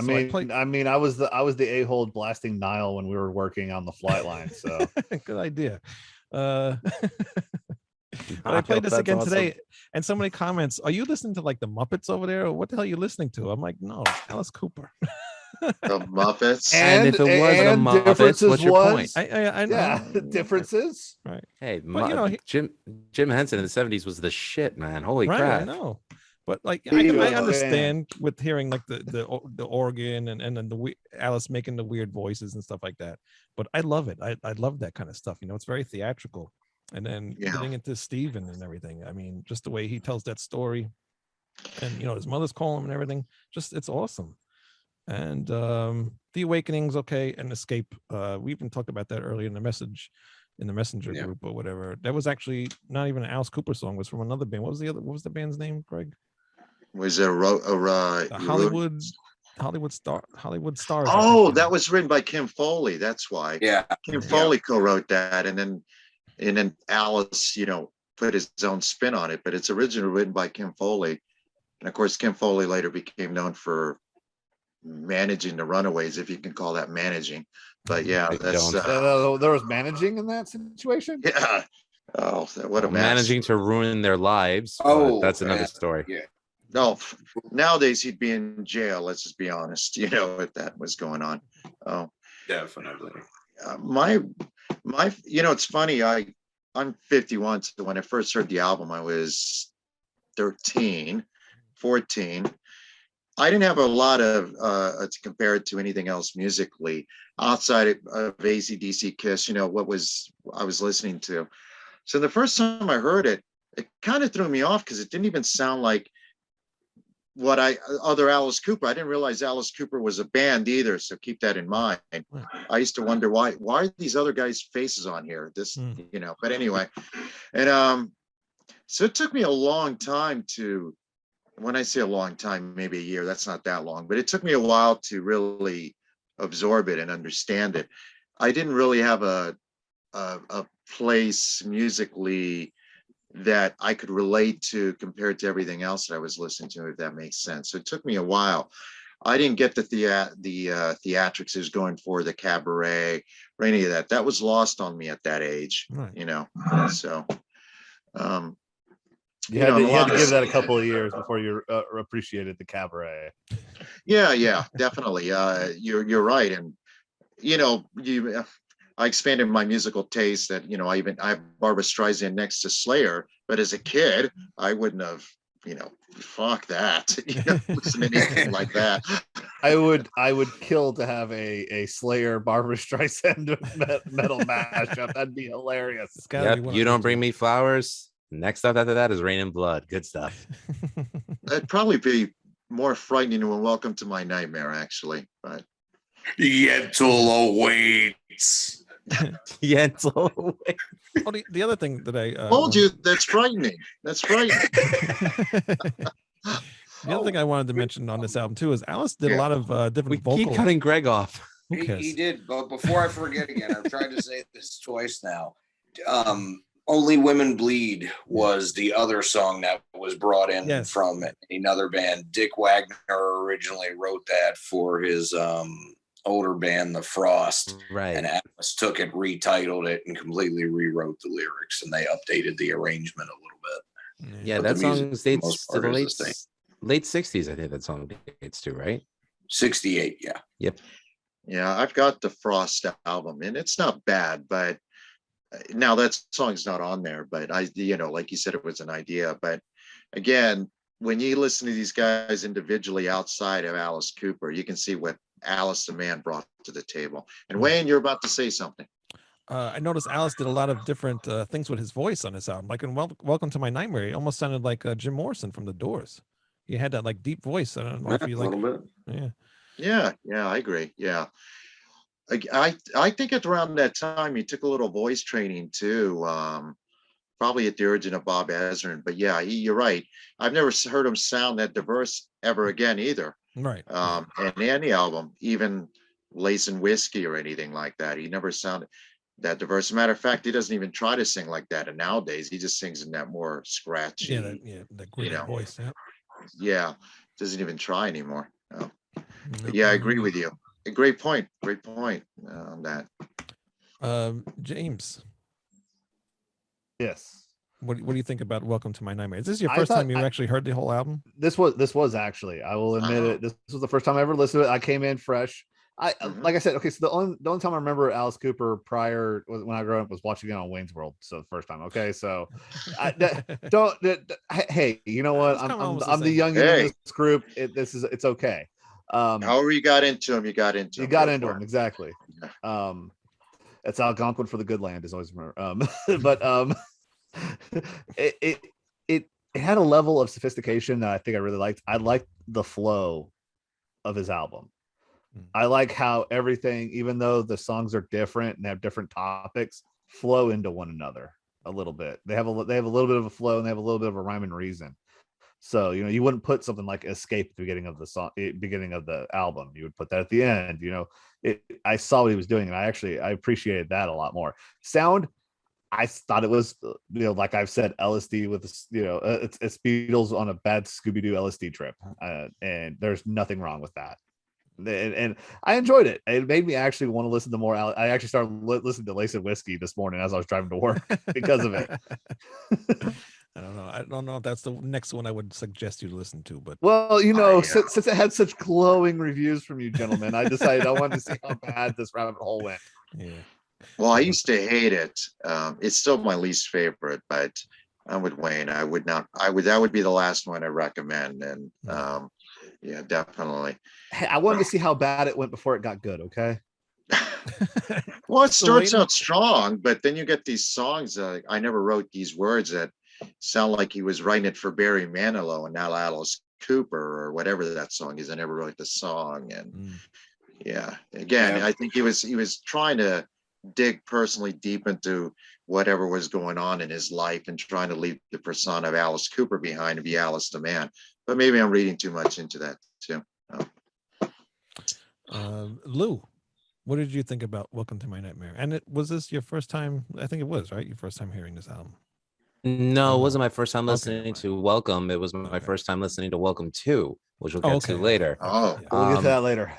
was the a-hole blasting Nile when we were working on the flight line. So good idea. But I played this again today, and so many comments. Are you listening to like the Muppets over there, or what the hell are you listening to? I'm like, no, it's Alice Cooper. The Muppets. And if it was the Muppets, what's your point? I know. Yeah, differences. Right. Hey, Jim Henson in the 70s was the shit, man. Holy crap. I know. But like I understand with hearing like the organ and then the Alice making the weird voices and stuff like that. But I love it. I love that kind of stuff. It's very theatrical. And then getting into Steven and everything. I mean, just the way he tells that story, and his mother's calling him and everything. Just it's awesome. And The Awakening's okay, and Escape. We even talked about that earlier in the messenger group or whatever. That was actually not even an Alice Cooper song. It was from another band. What was the band's name, Greg? Was there Hollywood Stars? Oh, that was written by Kim Foley. That's why. Yeah, Kim Foley co-wrote that, and then Alice, put his own spin on it. But it's originally written by Kim Foley, and of course, Kim Foley later became known for managing the Runaways, if you can call that managing. But yeah, that's there was managing in that situation. Yeah. Oh, what a managing to ruin their lives. Oh, that's another story. Yeah. No, nowadays he'd be in jail. Let's just be honest. If that was going on. Oh, definitely. It's funny. I'm 51, so when I first heard the album, I was 13, 14. I didn't have a lot of to compare it to anything else musically outside of AC/DC, Kiss. What I was listening to. So the first time I heard it, it kind of threw me off because it didn't even sound like other Alice Cooper. I didn't realize Alice Cooper was a band either. So keep that in mind. I used to wonder why are these other guys' faces on here? But anyway, and so it took me a long time to. When I say a long time, maybe a year, that's not that long, but it took me a while to really absorb it and understand it. I didn't really have a place musically that I could relate to compared to everything else that I was listening to, if that makes sense. So it took me a while. I didn't get the theatrics is going for, the cabaret or any of that. That was lost on me at that age, right. So you had to give that a couple of years before you appreciated the cabaret. Yeah, definitely. You're right. And I expanded my musical taste that, I have Barbra Streisand next to Slayer, but as a kid, I wouldn't have, fuck that, listen to anything like that. I would kill to have a Slayer Barbra Streisand metal mashup. That'd be hilarious. Yep, You Don't Bring Me Flowers. Next up after that is Rain and Blood. Good stuff. That'd probably be more frightening than Welcome to My Nightmare, actually. But Yentl awaits. Yentl awaits. Oh, the other thing that I told you, that's frightening. That's frightening. The other thing I wanted to mention on this album too is Alice did a lot of different vocals. Keep cutting Greg off. He did, but before I forget again, I've tried to say this twice now. Only Women Bleed was the other song that was brought in from another band. Dick Wagner originally wrote that for his older band, The Frost. Right. And Atlas took it, retitled it, and completely rewrote the lyrics, and they updated the arrangement a little bit. Yeah, that song dates to the late 60s, I think that song dates to, right? 68, yeah. Yep. Yeah, I've got the Frost album, and it's not bad, but now that song's not on there, but like you said, it was an idea. But again, when you listen to these guys individually outside of Alice Cooper, you can see what Alice the man brought to the table. And Wayne, you're about to say something. I noticed Alice did a lot of different things with his voice on this album. Like in Welcome to My Nightmare, he almost sounded like Jim Morrison from The Doors. He had that like deep voice. I don't know if you like. A little bit. Yeah, I agree. Yeah. I think at around that time he took a little voice training too, probably at the urging of Bob Ezrin. But yeah, you're right. I've never heard him sound that diverse ever again either. Right. And any album, even Lace and Whiskey or anything like that, he never sounded that diverse. As a matter of fact, he doesn't even try to sing like that. And nowadays, he just sings in that more scratchy, that gritty voice. Yeah, doesn't even try anymore. No. Yeah, I agree with you. A great point on that. James. Yes. What do you think about Welcome to My Nightmare? Is this your first time you actually heard the whole album? This was actually, I will admit it. This was the first time I ever listened to it. I came in fresh. Like I said, okay, so the only time I remember Alice Cooper prior was when I grew up was watching it on Wayne's World. So the first time, okay, so hey, you know what? I'm the young in this group. It's okay. However you got into him, you got into him exactly. That's Algonquin for the good land is always remember. But it had a level of sophistication that I think I really liked. I liked the flow of his album. I like how everything, even though the songs are different and have different topics, flow into one another a little bit. They have a little bit of a flow and they have a little bit of a rhyme and reason. So, you wouldn't put something like Escape at the beginning of the song, beginning of the album. You would put that at the end. I saw what he was doing, and I appreciated that a lot more. Sound, I thought it was, like I've said, LSD with, it's Beatles on a bad Scooby-Doo LSD trip, and there's nothing wrong with that. And I enjoyed it. It made me actually want to listen to more. I actually started listening to Lace and Whiskey this morning as I was driving to work because of it. I don't know. I don't know if that's the next one I would suggest you to listen to, but since it had such glowing reviews from you gentlemen, I decided I wanted to see how bad this rabbit hole went. Yeah. Well, I used to hate it. It's still my least favorite, but I'm with Wayne. That would be the last one I recommend. And yeah, definitely. Hey, I wanted to see how bad it went before it got good. Okay. Well, it starts out strong, but then you get these songs. I never wrote these words that sound like he was writing it for Barry Manilow and not Alice Cooper or whatever that song is. I never wrote the song. And I think he was trying to dig personally deep into whatever was going on in his life and trying to leave the persona of Alice Cooper behind and be Alice the man. But maybe I'm reading too much into that too. Lou, what did you think about Welcome to My Nightmare? And was this your first time? I think it was, right? Your first time hearing this album? No, it wasn't my first time listening to Welcome. It was my first time listening to Welcome 2, which we'll get to later. We'll get to that later.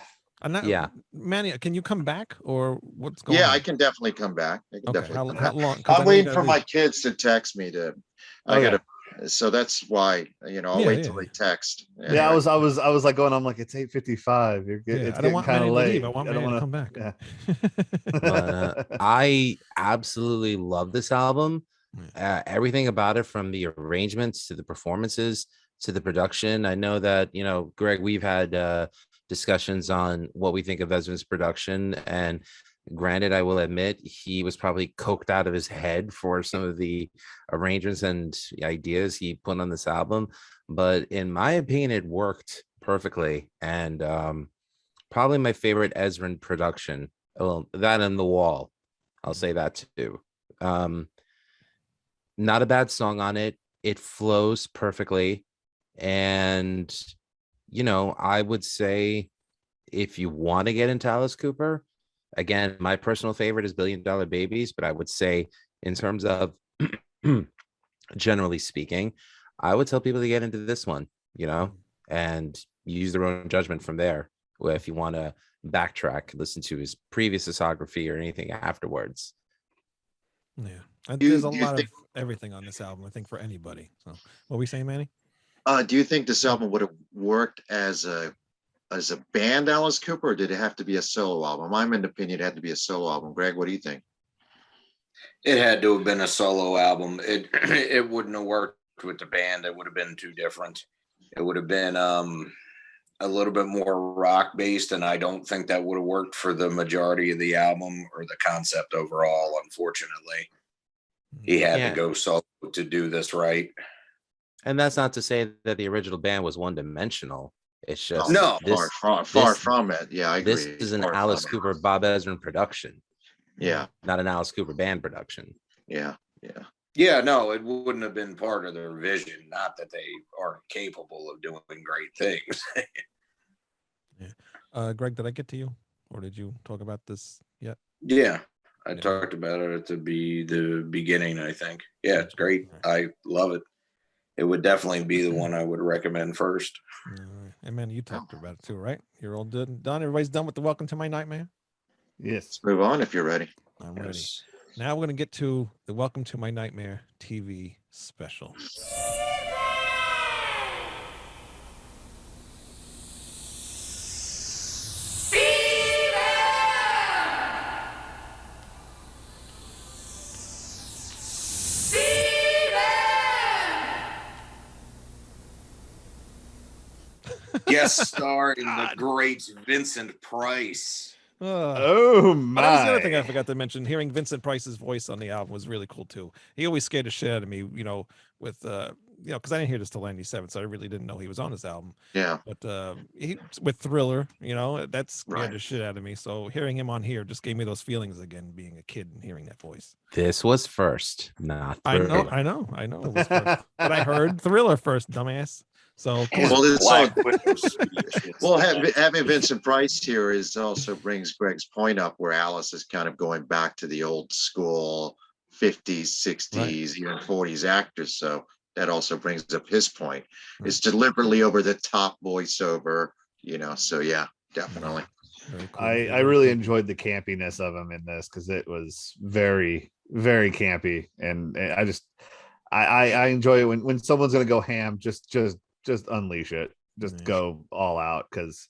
Manny, can you come back or what's going on? Yeah, I can definitely come back. How long? I'm waiting for my kids to text me to. I So that's why, I'll wait till they text. Yeah, I was like going, I'm like, it's 8:55. It's getting kind of late. I want Manny to come back. Yeah. But I absolutely love this album. Everything about it, from the arrangements to the performances to the production. I know that, Greg, we've had discussions on what we think of Ezra's production, and granted, I will admit he was probably coked out of his head for some of the arrangements and ideas he put on this album, but in my opinion, it worked perfectly. And probably my favorite Ezra production, well, that and The Wall, I'll say that too. Not a bad song on it. It flows perfectly. And, I would say if you want to get into Alice Cooper, again, my personal favorite is $1 Billion Babies, but I would say in terms of generally speaking, I would tell people to get into this one, and use their own judgment from there. If you want to backtrack, listen to his previous discography or anything afterwards. Yeah, there's a lot of everything on this album, I think, for anybody. So, what were we saying, Manny? Do you think this album would have worked as a band, Alice Cooper, or did it have to be a solo album? I'm in the opinion it had to be a solo album. Greg, what do you think? It had to have been a solo album. It wouldn't have worked with the band. It would have been too different. It would have been a little bit more rock based, and I don't think that would have worked for the majority of the album or the concept overall. Unfortunately, he had to go solo to do this right. And that's not to say that the original band was one-dimensional. It's just far from it. Yeah, I agree. This is an Alice Cooper, Bob Ezrin production. Yeah, not an Alice Cooper band production. Yeah. No, it wouldn't have been part of their vision. Not that they aren't capable of doing great things. Greg, did I get to you, or did you talk about this yet? Yeah, I talked about it at the beginning. I think. Yeah, it's great. I love it. It would definitely be the one I would recommend first. And man, you talked about it too, right? You're all done. Everybody's done with the Welcome to My Nightmare? Yes. Let's move on if you're ready. I'm ready. Now we're going to get to the Welcome to My Nightmare TV special. Guest star in the great Vincent Price. Oh my! That was the other thing I forgot to mention. Hearing Vincent Price's voice on the album was really cool too. He always scared the shit out of me, with because I didn't hear this till '97, so I really didn't know he was on this album. Yeah. But he with Thriller, that scared the shit out of me. So hearing him on here just gave me those feelings again, being a kid and hearing that voice. This was first, not Thriller. I know. It was first. But I heard Thriller first, dumbass. So having Vincent Price here also brings Greg's point up, where Alice is kind of going back to the old school 50s, 60s, even 40s actors. So that also brings up his point. It's deliberately over the top voiceover, So yeah, definitely. Cool. I really enjoyed the campiness of him in this, because it was very, very campy, and I enjoy it when someone's gonna go ham. Just unleash it. Just go all out, because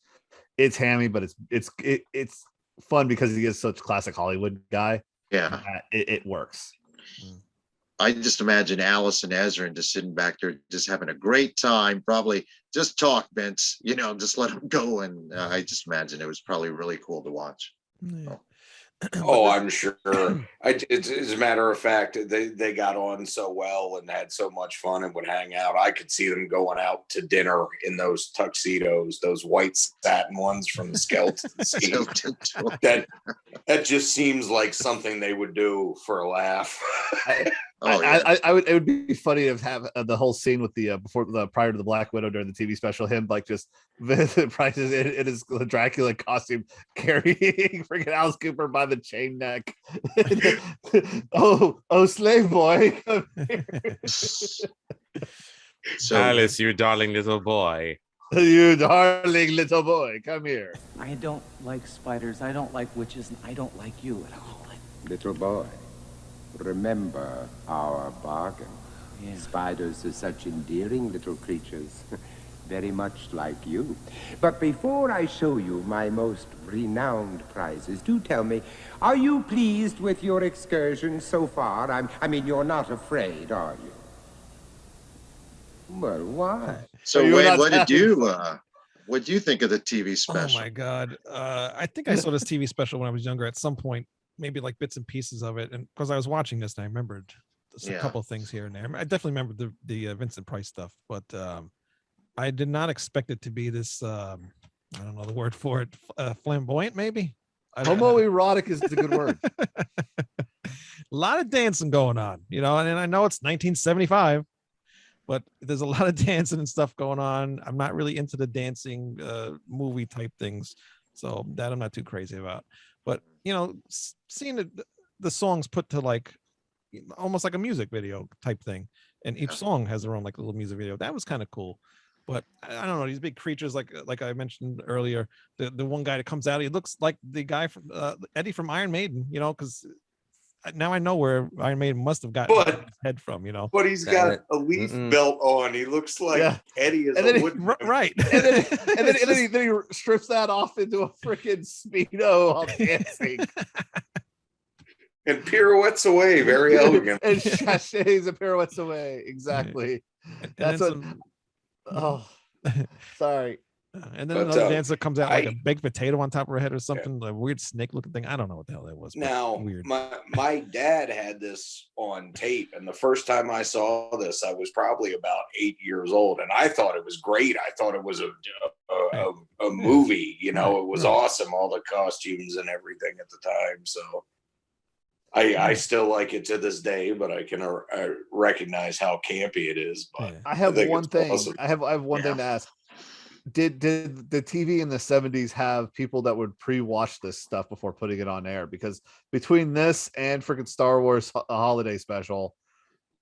it's hammy, but it's fun because he is such classic Hollywood guy. Yeah, it works. I just imagine Alice and Ezra just sitting back there, just having a great time. Probably just talk, Vince. Just let them go. And I just imagine it was probably really cool to watch. Yeah. Oh, I'm sure. As a matter of fact, they got on so well and had so much fun and would hang out. I could see them going out to dinner in those tuxedos, those white satin ones from the Skeleton Scene. That just seems like something they would do for a laugh. It would be funny to have the whole scene with prior to the Black Widow during the TV special, him like just Vincent Price in his Dracula costume carrying freaking Alice Cooper by the chain neck. oh, slave boy. Alice, you darling little boy. You darling little boy, come here. I don't like spiders, I don't like witches, and I don't like you at all. Little boy, remember our bargain. Yeah. Spiders are such endearing little creatures, very much like you. But before I show you my most renowned prizes, do tell me, are you pleased with your excursion so far? I mean, you're not afraid, are you? Well, why? So Wayne, what do you think of the TV Oh special? my God. I think I saw this TV special when I was younger at some point, maybe like bits and pieces of it. And because I was watching this and I remembered a couple of things here and there. I definitely remember the Vincent Price stuff, but I did not expect it to be this, I don't know the word for it, flamboyant maybe? Homoerotic is a good word. A lot of dancing going on, you know, and I know it's 1975, but there's a lot of dancing and stuff going on. I'm not really into the dancing movie type things, so that I'm not too crazy about. But you know, seeing the songs put to like almost like a music video type thing, and each song has their own like little music video. That was kind of cool. But I don't know, these big creatures like I mentioned earlier. The one guy that comes out, he looks like the guy from Eddie from Iron Maiden, you know, because now I know where Iron Maiden must have gotten his head from, you know. But he's got a leaf belt on. He looks like Eddie is a wooden right. And then he strips that off into a freaking Speedo while dancing. And pirouettes away, very elegant. And sachets and pirouettes away. Exactly. That's what. Oh, sorry. And then another dancer comes out like a baked potato on top of her head or something, a weird snake looking thing. I don't know what the hell that was. Now, weird. my dad had this on tape, and the first time I saw this, I was probably about 8 years old, and I thought it was great. I thought it was a movie. You know, it was awesome, all the costumes and everything at the time. So I still like it to this day, but I can recognize how campy it is. But I have one thing. Awesome. I have one thing to ask. Did the TV in the 70s have people that would pre-watch this stuff before putting it on air? Because between this and freaking Star Wars holiday special,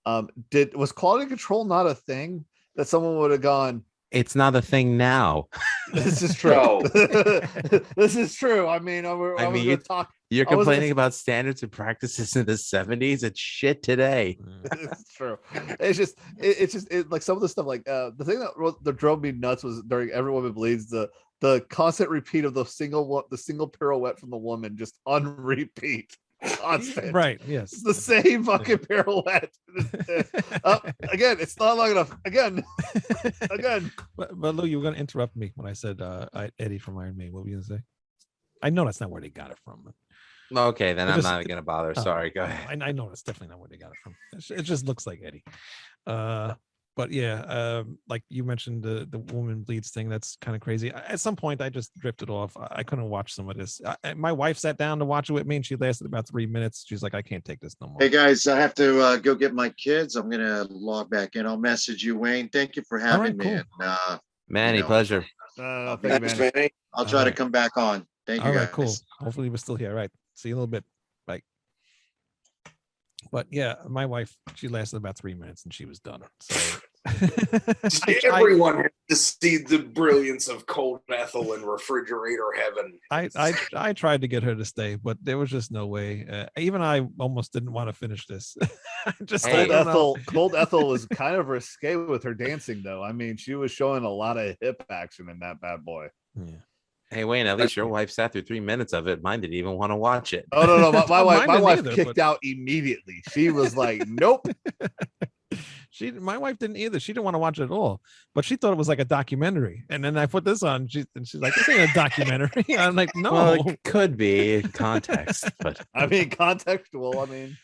was quality control not a thing that someone would have gone? It's not a thing now. This is true. This is true. I mean, you're complaining about standards and practices in the 70s. It's shit today. It's true. It's just like some of the stuff. Like the thing that drove me nuts was during Every Woman Bleeds, the constant repeat of the single pirouette from the woman just on repeat. Constant. Right. Yes. It's the same fucking pirouette. Again, it's not long enough. Again. But Lou, you were going to interrupt me when I said Eddie from Iron Maiden. What were you going to say? I know that's not where they got it from. Okay, then I'm not going to bother. Sorry, go ahead. I know that's definitely not where they got it from. It just looks like Eddie. But yeah, like you mentioned the woman bleeds thing. That's kind of crazy. At some point, I just drifted off. I couldn't watch some of this. My wife sat down to watch it with me, and she lasted about 3 minutes. She's like, "I can't take this no more." Hey guys, I have to go get my kids. I'm gonna log back in. I'll message you, Wayne. Thank you for having me. And, Manny, pleasure. Thanks, Manny. I'll try to come back on. Thank you, guys. All right, cool. Hopefully, we're still here. All right. See you in a little bit. Bye. But yeah, my wife, she lasted about 3 minutes and she was done. So everyone has to see the brilliance of cold methyl and refrigerator heaven. I tried to get her to stay, but there was just no way. Even I almost didn't want to finish this. Cold Ethel was kind of risque with her dancing, though. I mean, she was showing a lot of hip action in that bad boy. Yeah. Hey Wayne, at least your wife sat through 3 minutes of it. Mine didn't even want to watch it. Oh no, my wife kicked out immediately. She was like, "Nope." My wife didn't either. She didn't want to watch it at all, but she thought it was like a documentary. And then I put this on. She's like, "This ain't a documentary." I'm like, "No, well, it could be in context, but I mean, contextual. I mean,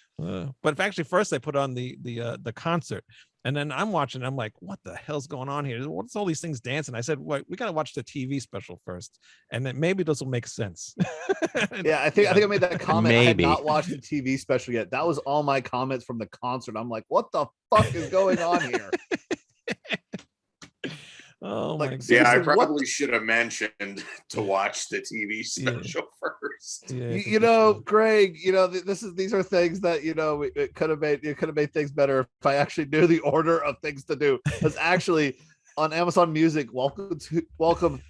but actually, first I put on the concert, and then I'm watching. I'm like, "What the hell's going on here? What's all these things dancing?" I said, "Wait, we got to watch the TV special first, and then maybe this will make sense." Yeah, I think I made that comment. Maybe. I had not watched the TV special yet. That was all my comments from the concert. I'm like, "What the fuck is going on here?" Oh my God. Yeah, I probably should have mentioned to watch the TV special first. Yeah, you know, Greg, you know, these are things that, you know, it could have made things better if I actually knew the order of things to do. Because actually on Amazon Music, Welcome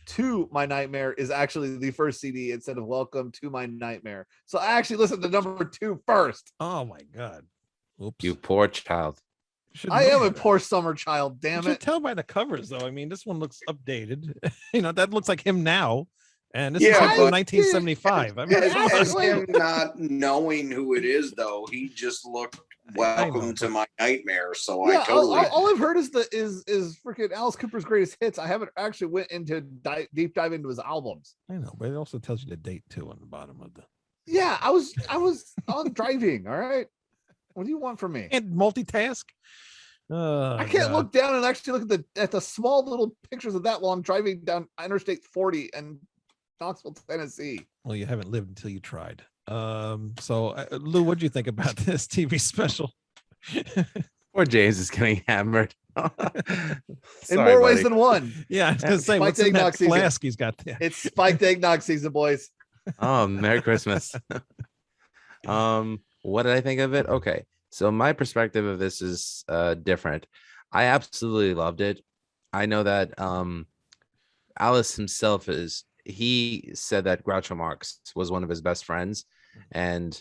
to My Nightmare is actually the first CD instead of Welcome to My Nightmare. So I actually listened to number 2 first. Oh my God. Oops. You poor child. I am a poor summer child. Damn you it! should tell by the covers, though. I mean, this one looks updated. That looks like him now, and this is him from 1975. I mean, as him not knowing who it is, though, he just looked welcome to my nightmare. So I totally. All I've heard is freaking Alice Cooper's greatest hits. I haven't actually went into deep dive into his albums. I know, but it also tells you the date too on the bottom of the. Yeah, I was on driving. All right, what do you want from me? And multitask. I can't look down and actually look at the small little pictures of that while I'm driving down Interstate 40 in Knoxville, Tennessee. Well, you haven't lived until you tried. So Lou, what do you think about this TV special? Poor James is getting hammered. In more ways than one. Yeah, I was gonna say, what's in that flask he's got there? It's spiked eggnog season, boys. Oh, Merry Christmas. What did I think of it? Okay, so my perspective of this is different. I absolutely loved it. I know that Alice himself he said that Groucho Marx was one of his best friends, and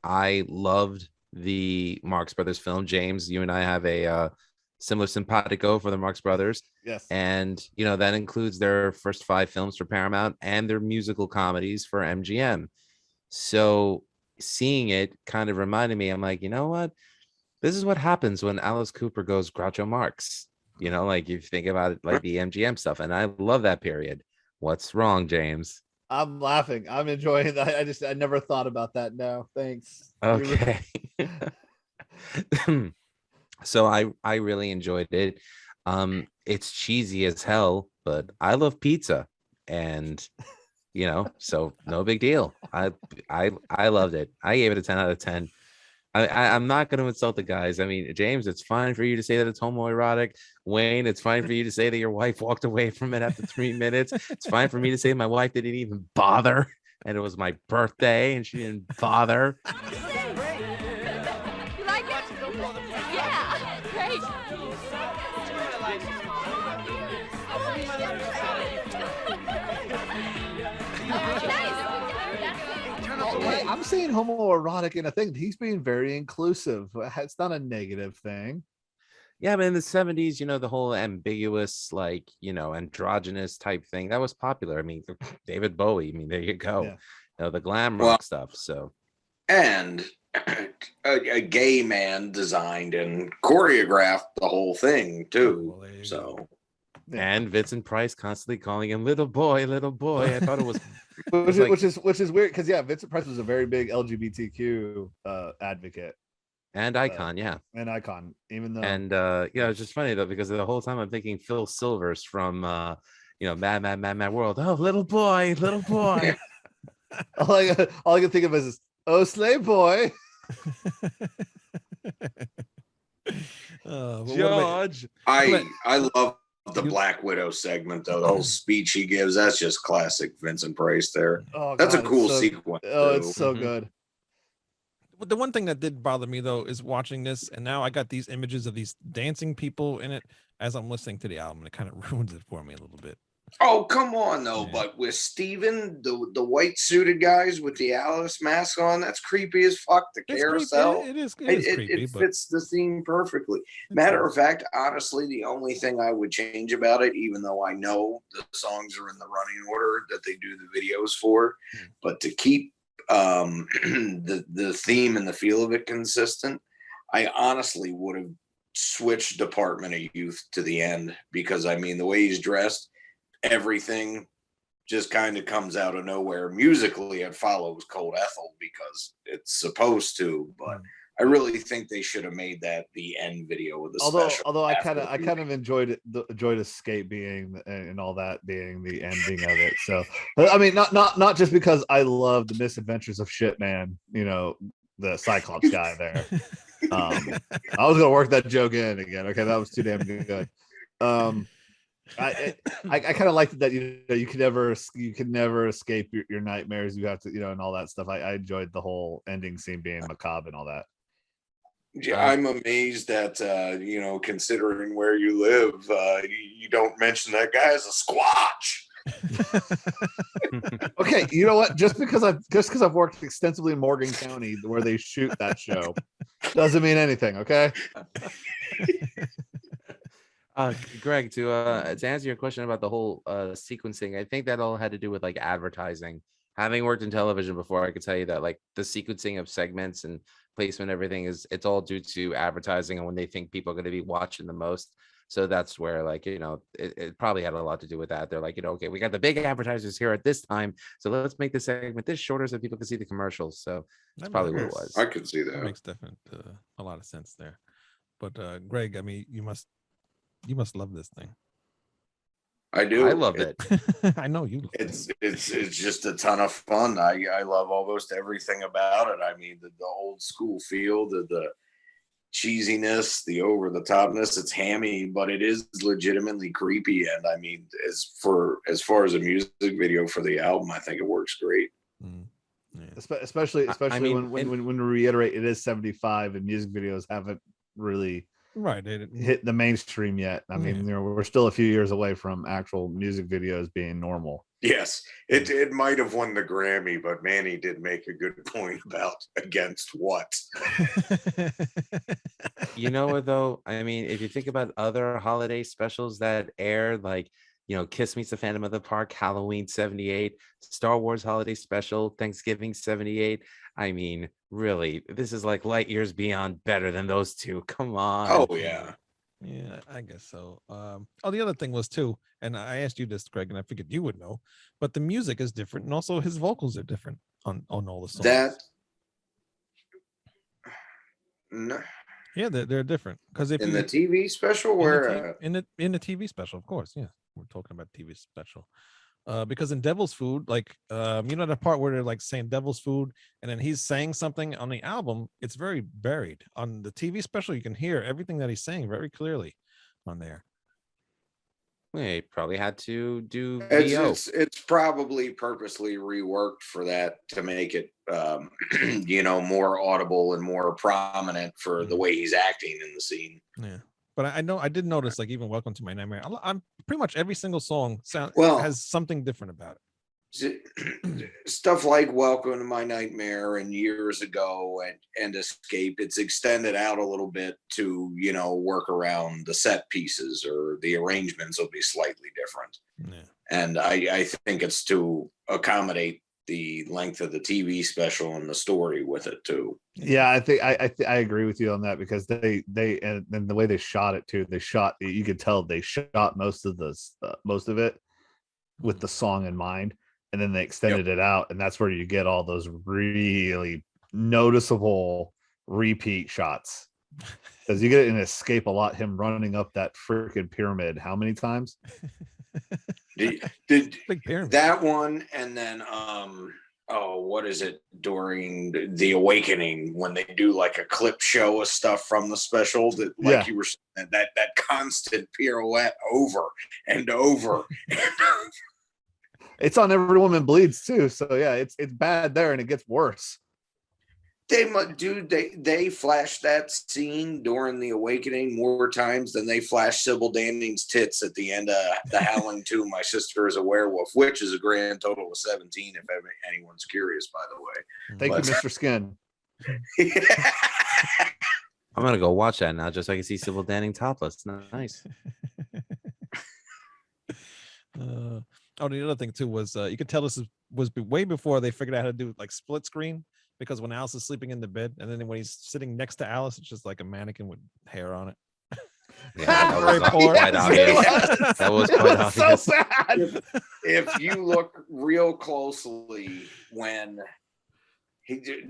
I loved the Marx Brothers film. James, you and I have a similar simpatico for the Marx Brothers. Yes. And, that includes their first 5 films for Paramount and their musical comedies for MGM. So seeing it kind of reminded me, I'm like, you know what? This is what happens when Alice Cooper goes Groucho Marx. Like you think about it, like the MGM stuff. And I love that period. What's wrong, James? I'm laughing. I'm enjoying that. I never thought about that. No, thanks. Okay. So I really enjoyed it. It's cheesy as hell, but I love pizza, and so no big deal. I loved it. I gave it a 10 out of 10. I'm not going to insult the guys. I mean, James, it's fine for you to say that it's homoerotic. Wayne, it's fine for you to say that your wife walked away from it after 3 minutes. It's fine for me to say my wife didn't even bother, and it was my birthday and she didn't bother. You like it? Yeah, great. I'm saying homoerotic in a thing. He's being very inclusive. It's not a negative thing. Yeah, but in the 70s, the whole ambiguous, androgynous type thing that was popular. I mean, David Bowie. I mean, there you go. Yeah. The glam rock stuff. So, and a gay man designed and choreographed the whole thing too. So, and Vincent Price constantly calling him little boy, little boy. I thought it was. which is weird because Vincent Price was a very big LGBTQ advocate and icon, and icon. Even though, and it's just funny though because the whole time I'm thinking Phil Silvers from Mad World. Oh, little boy. all I can think of is oh, slave boy. George, I love the Black Widow segment though. The whole speech he gives, that's just classic Vincent Price there. Oh, that's a cool sequence. Oh, it's so good. The one thing that did bother me though is watching this, and now I got these images of these dancing people in it as I'm listening to the album, and it kind of ruins it for me a little bit. Oh, come on though. Yeah. But with Steven, the white suited guys with the Alice mask on, that's creepy as fuck. The carousel. It is creepy. It fits the theme perfectly. Matter of fact, honestly, the only thing I would change about it, even though I know the songs are in the running order that they do the videos for, but to keep the theme and the feel of it consistent, I honestly would have switched Department of Youth to the end, because I mean the way he's dressed, everything just kind of comes out of nowhere. Musically, it follows Cold Ethel because it's supposed to, but I really think they should have made that the end video of the special. Although I kind of enjoyed Escape being and all that being the ending of it. So I mean, not just because I love the misadventures of Shit Man, the Cyclops guy there. I was gonna work that joke in again. Okay, that was too damn good. I kind of liked that you can never escape your nightmares. You have to and all that stuff. I enjoyed the whole ending scene being macabre and all that. Yeah, I'm amazed that considering where you live, you don't mention that guy as a Squatch. Okay, you know what? Just because I've worked extensively in Morgan County where they shoot that show doesn't mean anything. Okay. Greg, to answer your question about the whole sequencing, I think that all had to do with like advertising. Having worked in television before, I could tell you that like the sequencing of segments and placement, everything it's all due to advertising and when they think people are going to be watching the most. So that's where, like, it probably had a lot to do with that. They're like, okay, we got the big advertisers here at this time, so let's make the segment this shorter so people can see the commercials. So that's probably what it was. I could see that. That makes definitely a lot of sense there. But Greg, I mean, you must love this thing. I do. I love it. I know you. It's just a ton of fun. I love almost everything about it. I mean, the old school feel, the cheesiness, the over the topness. It's hammy, but it is legitimately creepy. And I mean, as far as a music video for the album, I think it works great. Yeah. Especially I mean, when we reiterate it is 75 and music videos haven't really hit the mainstream yet. I mean, we're still a few years away from actual music videos being normal. Yes, it might have won the Grammy, but Manny did make a good point about against what. You know what though? I mean, if you think about other holiday specials that aired, like, Kiss Meets the Phantom of the Park, Halloween 78, Star Wars Holiday Special, Thanksgiving 78. I mean, really, this is like light years beyond better than those two. Come on. Oh, yeah. Yeah, I guess so. The other thing was too, and I asked you this, Greg, and I figured you would know, but the music is different, and also his vocals are different on all the songs. No. Yeah, they're different because if in the TV special, where in the TV special, of course, yeah, we're talking about TV special. Because in Devil's Food, like the part where they're like saying Devil's Food, and then he's saying something on the album, it's very buried. On the TV special, you can hear everything that he's saying very clearly on there. They probably had to do VO. It's probably purposely reworked for that to make it more audible and more prominent for the way he's acting in the scene. Yeah. But I did notice, like, even Welcome to My Nightmare, I'm pretty much every single song has something different about it. Stuff like Welcome to My Nightmare and Years Ago and Escape, it's extended out a little bit to, work around the set pieces, or the arrangements will be slightly different. Yeah. And I think it's to accommodate the length of the TV special and the story with it too. Yeah, I think I agree with you on that, because they and the way they shot it too, you could tell they shot most of it with the song in mind, and then they extended it out, and that's where you get all those really noticeable repeat shots. Because you get it in Escape a lot, him running up that freaking pyramid how many times? That one, and then what is it, during the Awakening, when they do like a clip show of stuff from the special, that you were saying, that constant pirouette over and over and over. It's on Every Woman Bleeds too, so yeah, it's bad there, and it gets worse. They flashed that scene during the Awakening more times than they flashed Sybil Danning's tits at the end of The Howling 2, My Sister is a Werewolf, which is a grand total of 17, if anyone's curious, by the way. Thank you, Mr. Skin. I'm gonna go watch that now, just so I can see Sybil Danning topless. Nice. The other thing too was you could tell this was way before they figured out how to do like split screen, because when Alice is sleeping in the bed, and then when he's sitting next to Alice, it's just like a mannequin with hair on it. Yeah, that was quite obvious. That was quite obvious. So bad. If you look real closely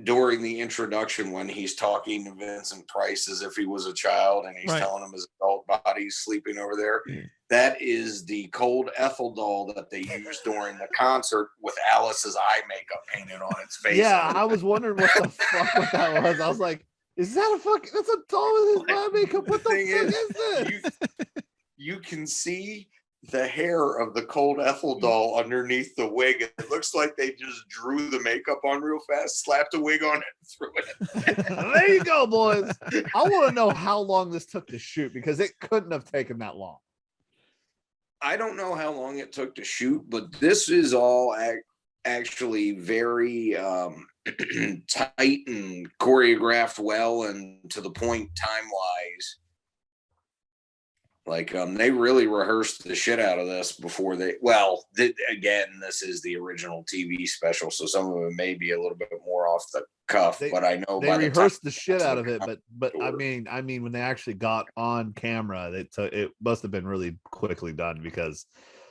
during the introduction, when he's talking to Vincent Price as if he was a child, and he's telling him his adult body's sleeping over there, that is the cold Ethel doll that they used during the concert with Alice's eye makeup painted on its face. Yeah, I was wondering what the fuck that was. I was like, is that that's a doll with his eye makeup? What the fuck is this? You can see the hair of the cold Ethel doll underneath the wig. It looks like they just drew the makeup on real fast, slapped a wig on it, and threw it. There you go, boys. I want to know how long this took to shoot, because it couldn't have taken that long. I don't know how long it took to shoot, but this is all actually very tight and choreographed well, and to the point time-wise. Like they really rehearsed the shit out of this before they. Again, this is the original TV special, so some of it may be a little bit more off the cuff. But I know they rehearsed the shit out of it. But I mean, when they actually got on camera, it must have been really quickly done because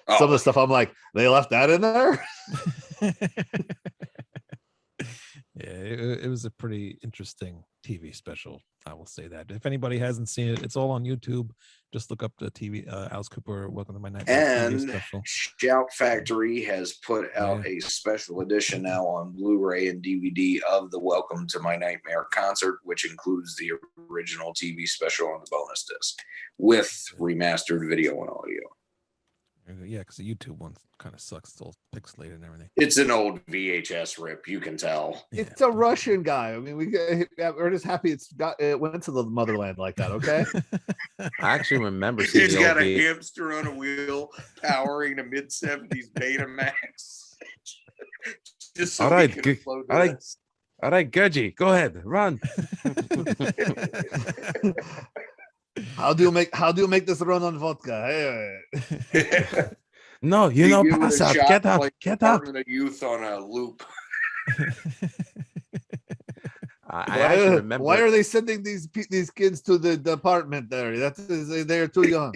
some of the stuff I'm like, they left that in there. Yeah, it was a pretty interesting TV special. I will say that. If anybody hasn't seen it, it's all on YouTube. Just look up the TV Alice Cooper Welcome to My Nightmare TV special. Shout Factory has put out a special edition now on Blu-ray and DVD of the Welcome to My Nightmare concert, which includes the original TV special on the bonus disc with remastered video and audio. Yeah, because the YouTube one kind of sucks. It's all pixelated and everything. It's an old VHS rip, you can tell. It's a Russian guy. I mean, we're just happy it went to the motherland like that. Okay. I actually remember seeing He's got a hamster on a wheel powering a mid-70s Betamax. Just so all right, Gudgy, go ahead, run. How do you make this run on vodka? Hey. No, pass up. Get up. Get up. Department of Youth on a loop. I actually remember. Why are they sending these kids to the department there? They're too young.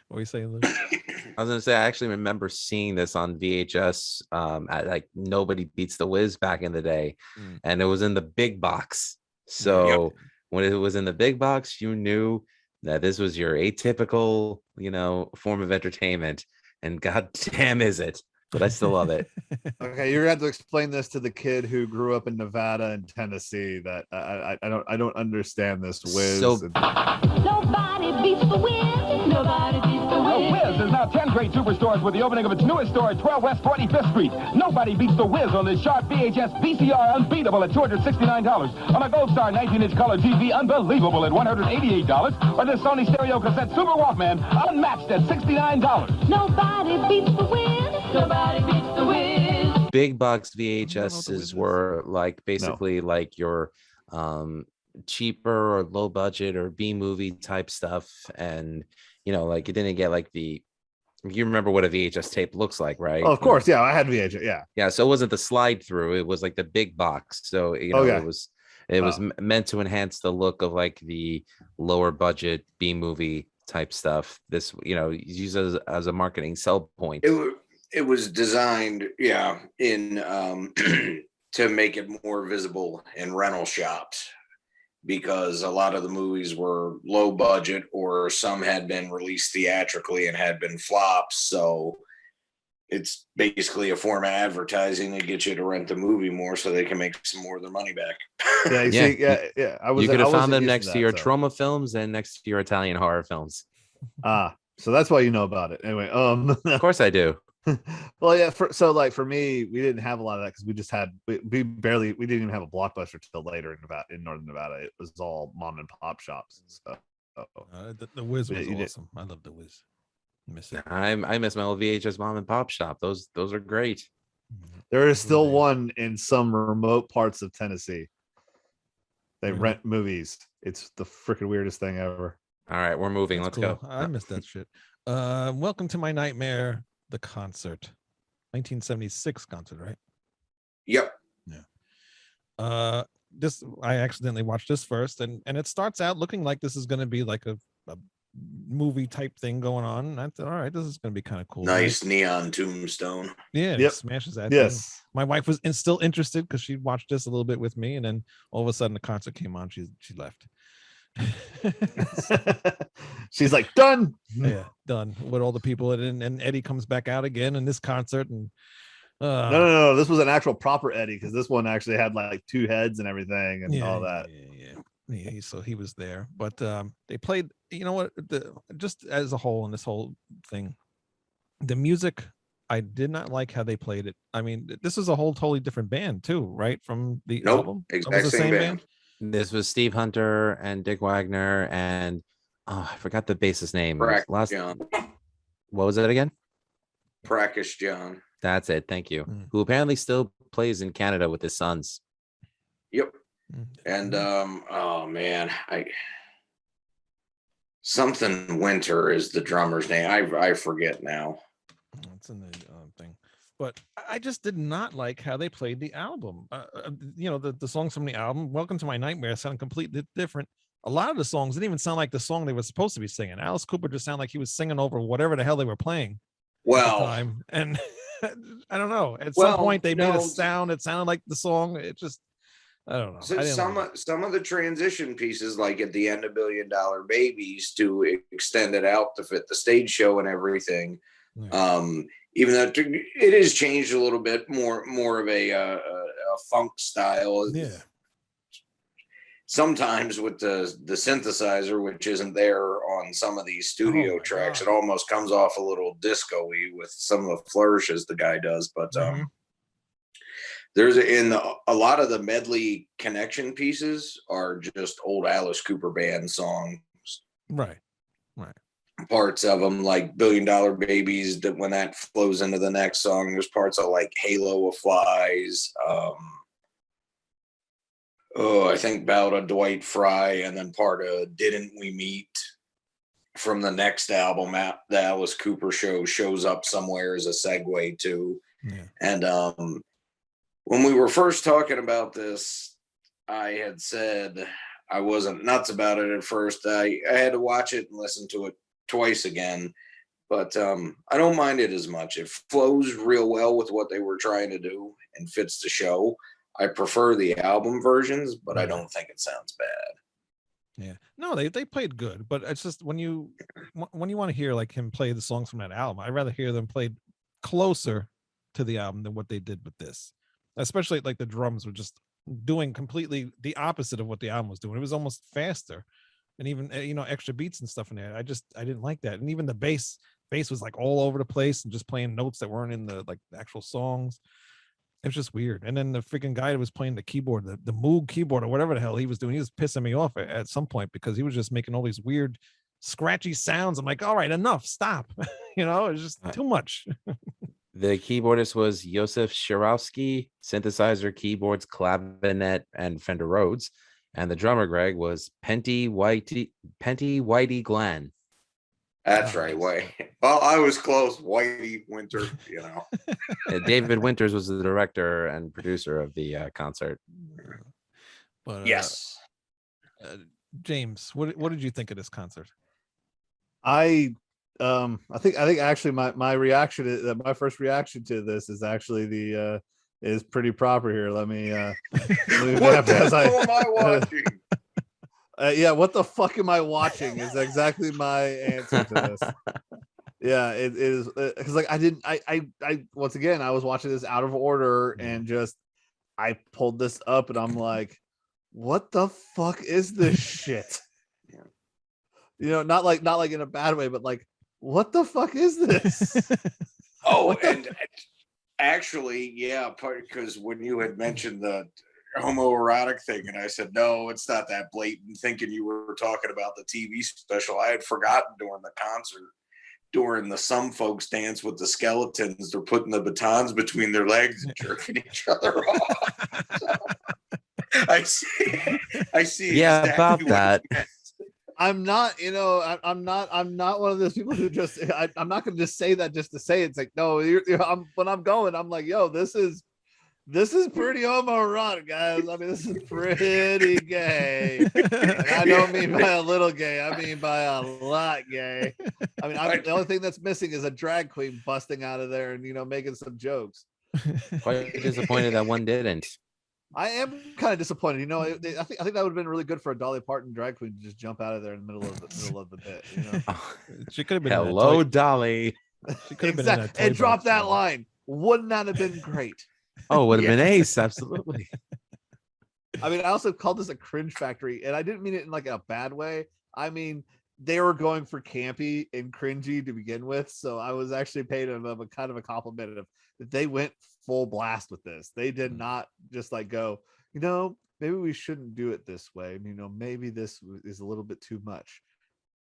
What are you saying, Luke? I was gonna say I actually remember seeing this on VHS at like Nobody Beats the Wiz back in the day, and it was in the big box. So when it was in the big box, you knew that this was your atypical, form of entertainment. And goddamn is it. But I still love it. Okay, you're gonna have to explain this to the kid who grew up in Nevada and Tennessee. That I don't understand this Wiz. Nobody beats the Wiz. Nobody beats the Wiz. The Wiz is now 10 great superstores with the opening of its newest store at 12 West 25th Street. Nobody beats the Wiz on this sharp VHS VCR unbeatable at $269. On a Gold Star 19-inch color TV unbelievable at $188. Or this Sony stereo cassette Super Walkman unmatched at $69. Nobody beats the Wiz. Nobody beats the Wiz. Big box VHSs were like basically like your cheaper or low budget or B movie type stuff, and like you didn't get like you remember what a VHS tape looks like, right? Oh, of course, yeah, I had VHS, yeah. So it wasn't the slide through; it was like the big box. So it was meant to enhance the look of like the lower budget B movie type stuff. This used as a marketing sell point. It was designed, in to make it more visible in rental shops, because a lot of the movies were low budget or some had been released theatrically and had been flops. So it's basically a form of advertising to get you to rent the movie more so they can make some more of their money back. You could have found them next to your trauma films and next to your Italian horror films. So that's why you know about it. Anyway, of course I do. Well, yeah. For me, we didn't have a lot of that because we just had we didn't even have a Blockbuster till later in Northern Nevada. It was all mom and pop shops. So the Wiz was awesome. I love the Wiz. I miss my old VHS mom and pop shop. Those are great. There is still one in some remote parts of Tennessee. They rent movies. It's the freaking weirdest thing ever. All right, we're moving. Let's go. I missed that shit. Welcome to My Nightmare, the concert. 1976 concert, right? Yep. Yeah. This I accidentally watched this first, and it starts out looking like this is going to be like a movie type thing going on. And I thought, all right, this is going to be kind of cool. Nice neon tombstone. Yeah. Yep. Smashes that. Yes. Thing. My wife was still interested because she watched this a little bit with me, and then all of a sudden the concert came on. She left. She's like, done. Yeah, done with all the people, and Eddie comes back out again in this concert, and no, this was an actual proper Eddie, because this one actually had like two heads and everything and all that. Yeah, so he was there, but they played, just as a whole in this whole thing, the music, I did not like how they played it. I mean, this is a whole totally different band too, right? From the album, exact same band. This was Steve Hunter and Dick Wagner and I forgot the bassist's name. John. What was it again? Prakash John. That's it. Thank you. Who apparently still plays in Canada with his sons. Yep. And oh man, Something Winter is the drummer's name. I forget now. It's in the thing. But I just did not like how they played the album. The songs from the album, Welcome to My Nightmare, sound completely different. A lot of the songs didn't even sound like the song they were supposed to be singing. Alice Cooper just sounded like he was singing over whatever the hell they were playing at the time. And I don't know. At some point they made a sound. It sounded like the song. It just, I don't know. So some of the transition pieces, like at the end of $1 Billion Babies, to extend it out to fit the stage show and everything. Yeah. Even though it is changed a little bit, more of a funk style. Yeah. Sometimes with the synthesizer, which isn't there on some of these studio tracks, it almost comes off a little disco-y with some of the flourishes the guy does. But there's a lot of the medley connection pieces are just old Alice Cooper band songs. Right. Parts of them, like $1 Billion Babies, that when that flows into the next song, there's parts of like Halo of Flies. I think Ballad of Dwight Fry, and then part of Didn't We Meet from the next album. The Alice Cooper show shows up somewhere as a segue too. Yeah. And when we were first talking about this, I had said I wasn't nuts about it at first. I had to watch it and listen to it twice again, but I don't mind it as much. It flows real well with what they were trying to do and fits the show. I prefer the album versions, but I don't think it sounds bad. Yeah, no, they played good, but it's just when you want to hear like him play the songs from that album, I'd rather hear them played closer to the album than what they did with this. Especially like the drums were just doing completely the opposite of what the album was doing. It was almost faster. And even extra beats and stuff in there. I didn't like that. And even the bass was like all over the place and just playing notes that weren't in the actual songs. It was just weird. And then the freaking guy that was playing the keyboard, the Moog keyboard or whatever the hell he was doing, he was pissing me off at some point because he was just making all these weird scratchy sounds. I'm like, all right, enough, stop. It's just too much. The keyboardist was Josef Shirowski, synthesizer, keyboards, clavinet, and Fender Rhodes. And the drummer, Greg, was Penty Whitey Glenn. That's right. Well, I was close. Whitey Winter, David Winters was the director and producer of the concert. But, yes. James, what did you think of this concert? I think actually my reaction is my first reaction to this is actually is pretty proper here. Let me what the hell am I watching? Yeah, what the fuck am I watching is exactly my answer to this. Yeah, it is because like I once again I was watching this out of order and just I pulled this up and I'm like, what the fuck is this shit? Not like in a bad way, but like, what the fuck is this? And actually, yeah, because when you had mentioned the homoerotic thing, and I said, no, it's not that blatant, thinking you were talking about the TV special. I had forgotten during the concert, during the Some Folks Dance with the Skeletons, they're putting the batons between their legs and jerking each other off. So, I see. Yeah, exactly about that. I'm not, I'm not one of those people who just, I'm not going to just say that just to say it. It's like, no, when I'm going, I'm like, yo, this is pretty homoerotic, guys. I mean, this is pretty gay. And I don't mean by a little gay. I mean by a lot gay. I mean, the only thing that's missing is a drag queen busting out of there and, making some jokes. Quite disappointed that one didn't. I am kind of disappointed. I think that would have been really good for a Dolly Parton drag queen to just jump out of there in the middle of the bit. She could have been. Hello, Dolly. She could have been and drop that line. Wouldn't that have been great? Oh, would have been ace, absolutely. I mean, I also called this a cringe factory, and I didn't mean it in like a bad way. I mean, they were going for campy and cringy to begin with, so I was actually paying them a kind of a compliment of that they went full blast with this. They did not just like go, maybe we shouldn't do it this way. Maybe this is a little bit too much.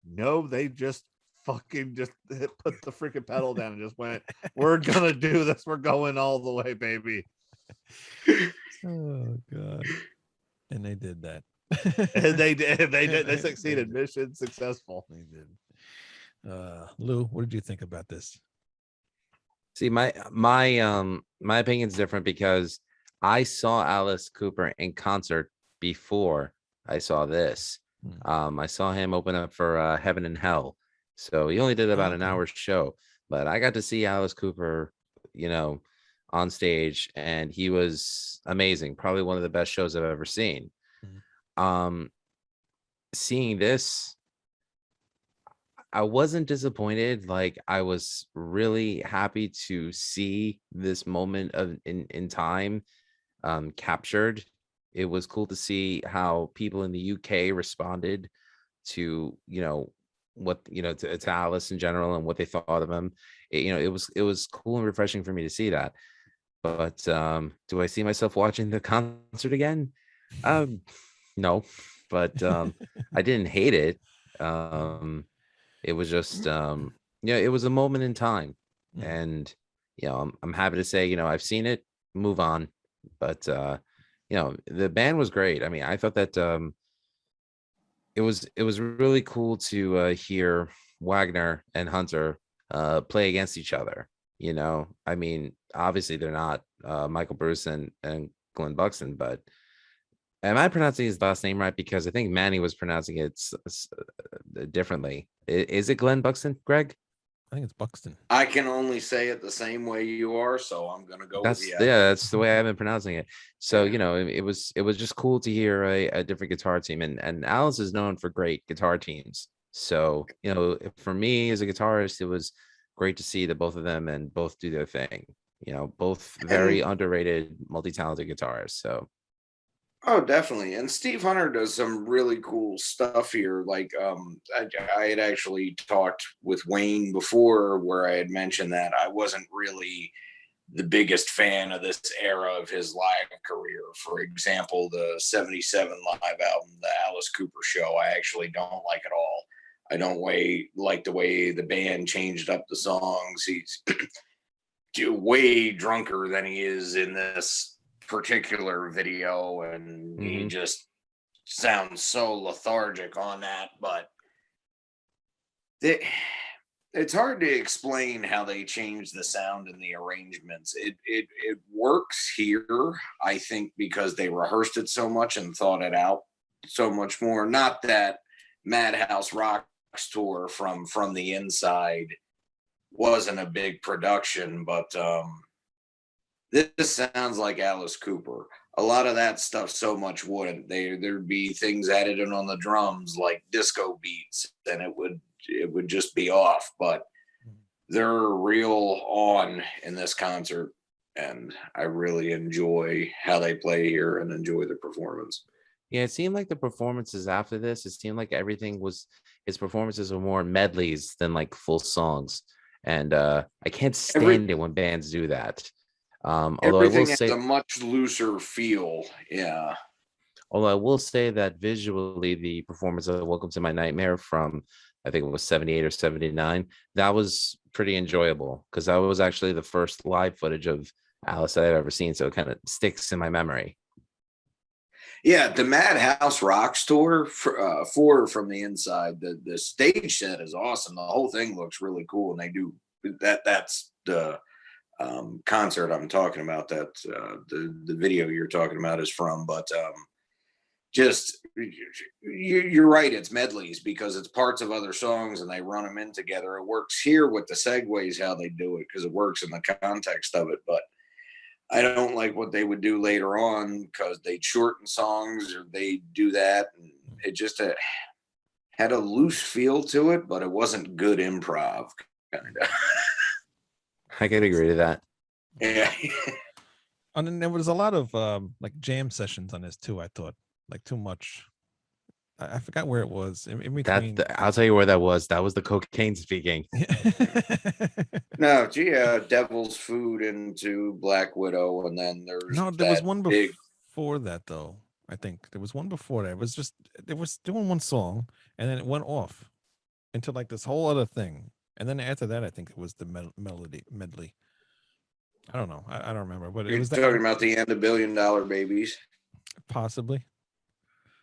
No, they just fucking just put the freaking pedal down and just went, we're gonna do this. We're going all the way, baby. Oh God. And they did that. And they did. They succeeded. Mission successful. They did. Lou, what did you think about this? See, my opinion is different because I saw Alice Cooper in concert before I saw this. I saw him open up for Heaven and Hell. So he only did about an hour show, but I got to see Alice Cooper, on stage, and he was amazing. Probably one of the best shows I've ever seen. Seeing this, I wasn't disappointed. Like, I was really happy to see this moment in time captured. It was cool to see how people in the UK responded to, what, to Alice in general and what they thought of him. It was cool and refreshing for me to see that. But do I see myself watching the concert again? No, but I didn't hate it. It was just it was a moment in time, and I'm happy to say I've seen it, move on. But the band was great. I mean, I thought that it was really cool to hear Wagner and Hunter play against each other. I mean, obviously they're not Michael Bruce and Glenn Buxton, but am I pronouncing his last name right? Because I think Manny was pronouncing it differently. Is it Glenn Buxton, Greg? I think it's Buxton. I can only say it the same way you are, so I'm gonna go with you. Yeah, that's the way I've been pronouncing it. So it was just cool to hear a different guitar team, and Alice is known for great guitar teams. So for me as a guitarist, it was great to see the both of them and both do their thing. Both very underrated, multi-talented guitarists. So. Oh, definitely. And Steve Hunter does some really cool stuff here. Like, I had actually talked with Wayne before where I had mentioned that I wasn't really the biggest fan of this era of his live career. For example, the 77 live album, the Alice Cooper Show, I actually don't like at all. I don't like the way the band changed up the songs. He's way drunker than he is in this particular video, and he just sounds so lethargic on that. But it's hard to explain how they changed the sound and the arrangements. It works here, I think, because they rehearsed it so much and thought it out so much more. Not that Madhouse Rocks tour from the Inside wasn't a big production, but this sounds like Alice Cooper. A lot of that stuff so much wouldn't. There'd be things added in on the drums like disco beats, and it would just be off. But they're real on in this concert, and I really enjoy how they play here and enjoy the performance. Yeah, it seemed like the performances after this, it seemed like his performances were more medleys than like full songs. And I can't stand it when bands do that. Although everything has a much looser feel. Yeah. Although I will say that visually, the performance of Welcome to My Nightmare from, I think it was 78 or 79, that was pretty enjoyable because that was actually the first live footage of Alice that I've ever seen. So it kind of sticks in my memory. Yeah, the Madhouse Rocks tour for From the Inside, the stage set is awesome. The whole thing looks really cool, and they do that. That's the concert I'm talking about. That the video you're talking about is from. But just you're right. It's medleys because it's parts of other songs, and they run them in together. It works here with the segues how they do it because it works in the context of it, but. I don't like what they would do later on because they'd shorten songs or they do that. And it just had a loose feel to it, but it wasn't good improv. Kind of. I could agree to that. Yeah. And then there was a lot of like jam sessions on this too. I thought like too much. I forgot where it was. In between. I'll tell you where that was. That was the cocaine speaking. No, Devil's Food into Black Widow, and then there was one before that though. I think there was one before that. It was just they was doing one song, and then it went off into like this whole other thing, and then after that, I think it was the medley. I don't know. I don't remember, but You're it was talking about the end of $1 Billion Babies. Possibly.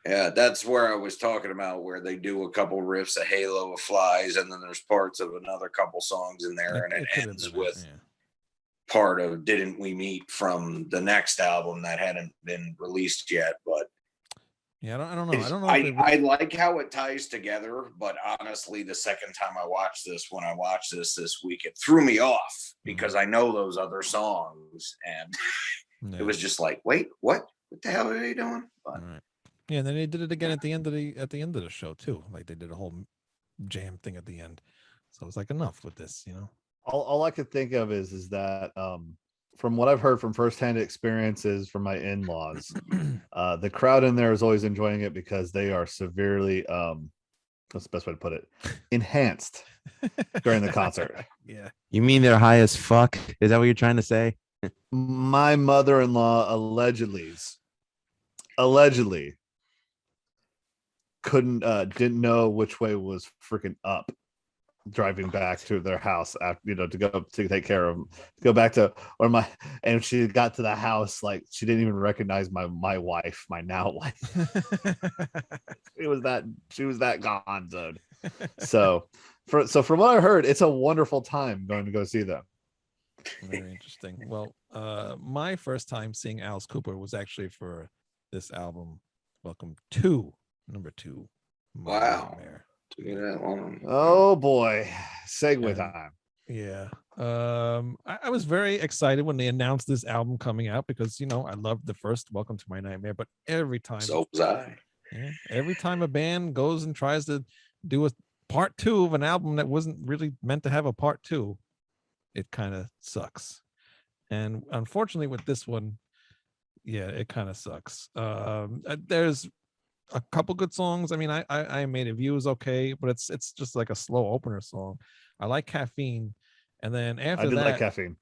Yeah, that's where I was talking about, where they do a couple riffs of Halo of Flies, and then there's parts of another couple songs in there, and it ends with part of Didn't We Meet from the next album that hadn't been released yet. But yeah, I don't know. I like how it ties together, but honestly, the second time I watched this, when I watched this week, it threw me off because I know those other songs, and it was just like, wait, what the hell are they doing? But, yeah, and then they did it again at the end of the show too. Like they did a whole jam thing at the end. So it's like, enough with this, you know. All I could think of is that from what I've heard from firsthand experiences from my in-laws, the crowd in there is always enjoying it because they are severely what's the best way to put it, enhanced during the concert. Yeah. You mean they're high as fuck? Is that what you're trying to say? My mother-in-law allegedly didn't know which way was freaking up driving back to their house after, to go to take care of them, to go back to and she got to the house, like she didn't even recognize my wife, my now wife. she was that gone, dude. So from what I heard, it's a wonderful time going to go see them. Very interesting. Well, my first time seeing Alice Cooper was actually for this album, Welcome to Number 2. Wow. Oh boy, segue time. Yeah. I was very excited when they announced this album coming out because I loved the first Welcome to My Nightmare, but every time every time a band goes and tries to do a part 2 of an album that wasn't really meant to have a part 2, it kind of sucks. And unfortunately with this one, yeah, it kind of sucks. There's a couple good songs. I mean, I Made It View is okay, but it's just like a slow opener song. I like Caffeine, and then after that, like Caffeine.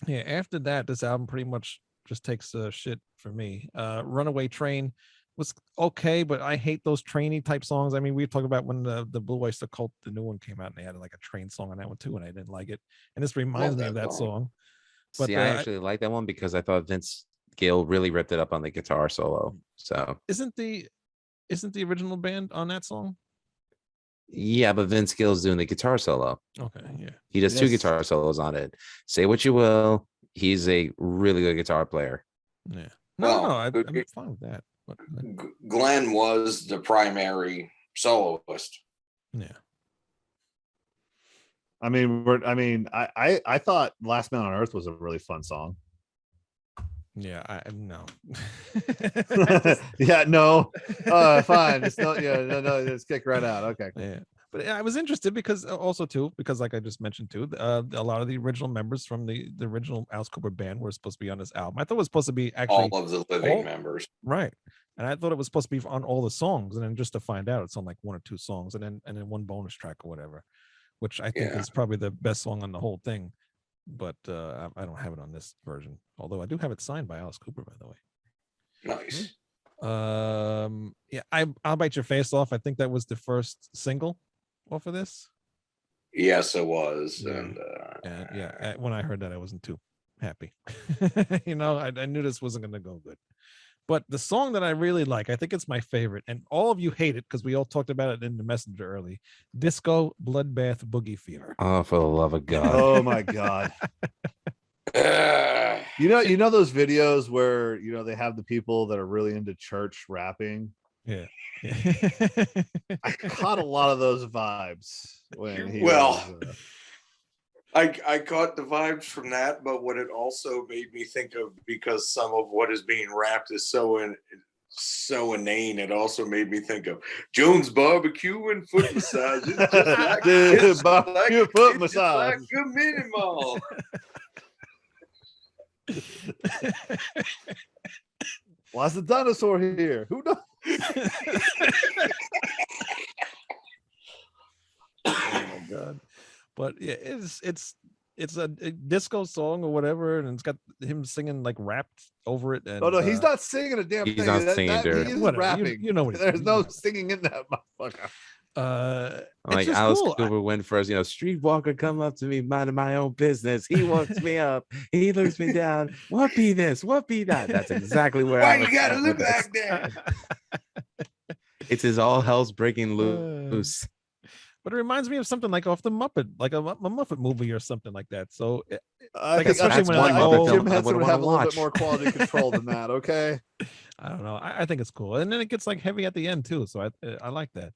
Yeah, after that, this album pretty much just takes a shit for me. Runaway Train was okay, but I hate those trainy type songs. I mean, we talked about when the Blue Oyster Cult, the new one, came out, and they had like a train song on that one too, and I didn't like it. And this reminds me of that song. But see, I actually like that one because I thought Vince Gill really ripped it up on the guitar solo. So isn't the original band on that song? Yeah, but Vince Gill's doing the guitar solo. Okay, yeah. He does 2 guitar solos on it. Say what you will, he's a really good guitar player. Yeah. No, I'm fine with that. But, Glenn was the primary soloist. Yeah. I mean, I thought Last Man on Earth was a really fun song. Yeah, I no. Yeah, no. Fine. It's not. Yeah, no. Just kick right out. Okay. Yeah, but I was interested because like I just mentioned too, a lot of the original members from the original Alice Cooper band were supposed to be on this album. I thought it was supposed to be actually all of the living members, right? And I thought it was supposed to be on all the songs, and then just to find out it's on like 1 or 2 songs, and then one bonus track or whatever, which I think is probably the best song on the whole thing. But I don't have it on this version, although I do have it signed by Alice Cooper, by the way. Nice. Yeah, I'll Bite Your Face Off. I think that was the first single off of this. Yes, it was. And when I heard that, I wasn't too happy. I knew this wasn't going to go good. But the song that I really like, I think it's my favorite, and all of you hate it because we all talked about it in the messenger early. Disco Bloodbath Boogie Fever. Oh, for the love of God! Oh my God! You know those videos where they have the people that are really into church rapping. Yeah. I caught a lot of those vibes when he I caught the vibes from that, but what it also made me think of, because some of what is being rapped is so inane, it also made me think of Jones Barbecue and foot massage. It's just like foot massage, like a mini mall. Why's the dinosaur here? Who knows? Oh my God. But yeah, it's a disco song or whatever, and it's got him singing like rapped over it. And no, he's not singing a damn thing. He's not singing. He's rapping. You know what? There's no singing in that motherfucker. Like Alice Cooper went first. Streetwalker come up to me, minding my own business. He walks me up. He looks me down. What be this? What be that? That's exactly where. Why you gotta look like that? It's his all hell's breaking loose. But it reminds me of something like off the Muppet, like a Muppet movie or something like that. So, I like think especially when one like, Muppet Jim film I Henson would would have a wanna little bit watch. more quality control than that. Okay. I don't know. I think it's cool, and then it gets like heavy at the end too. So I like that.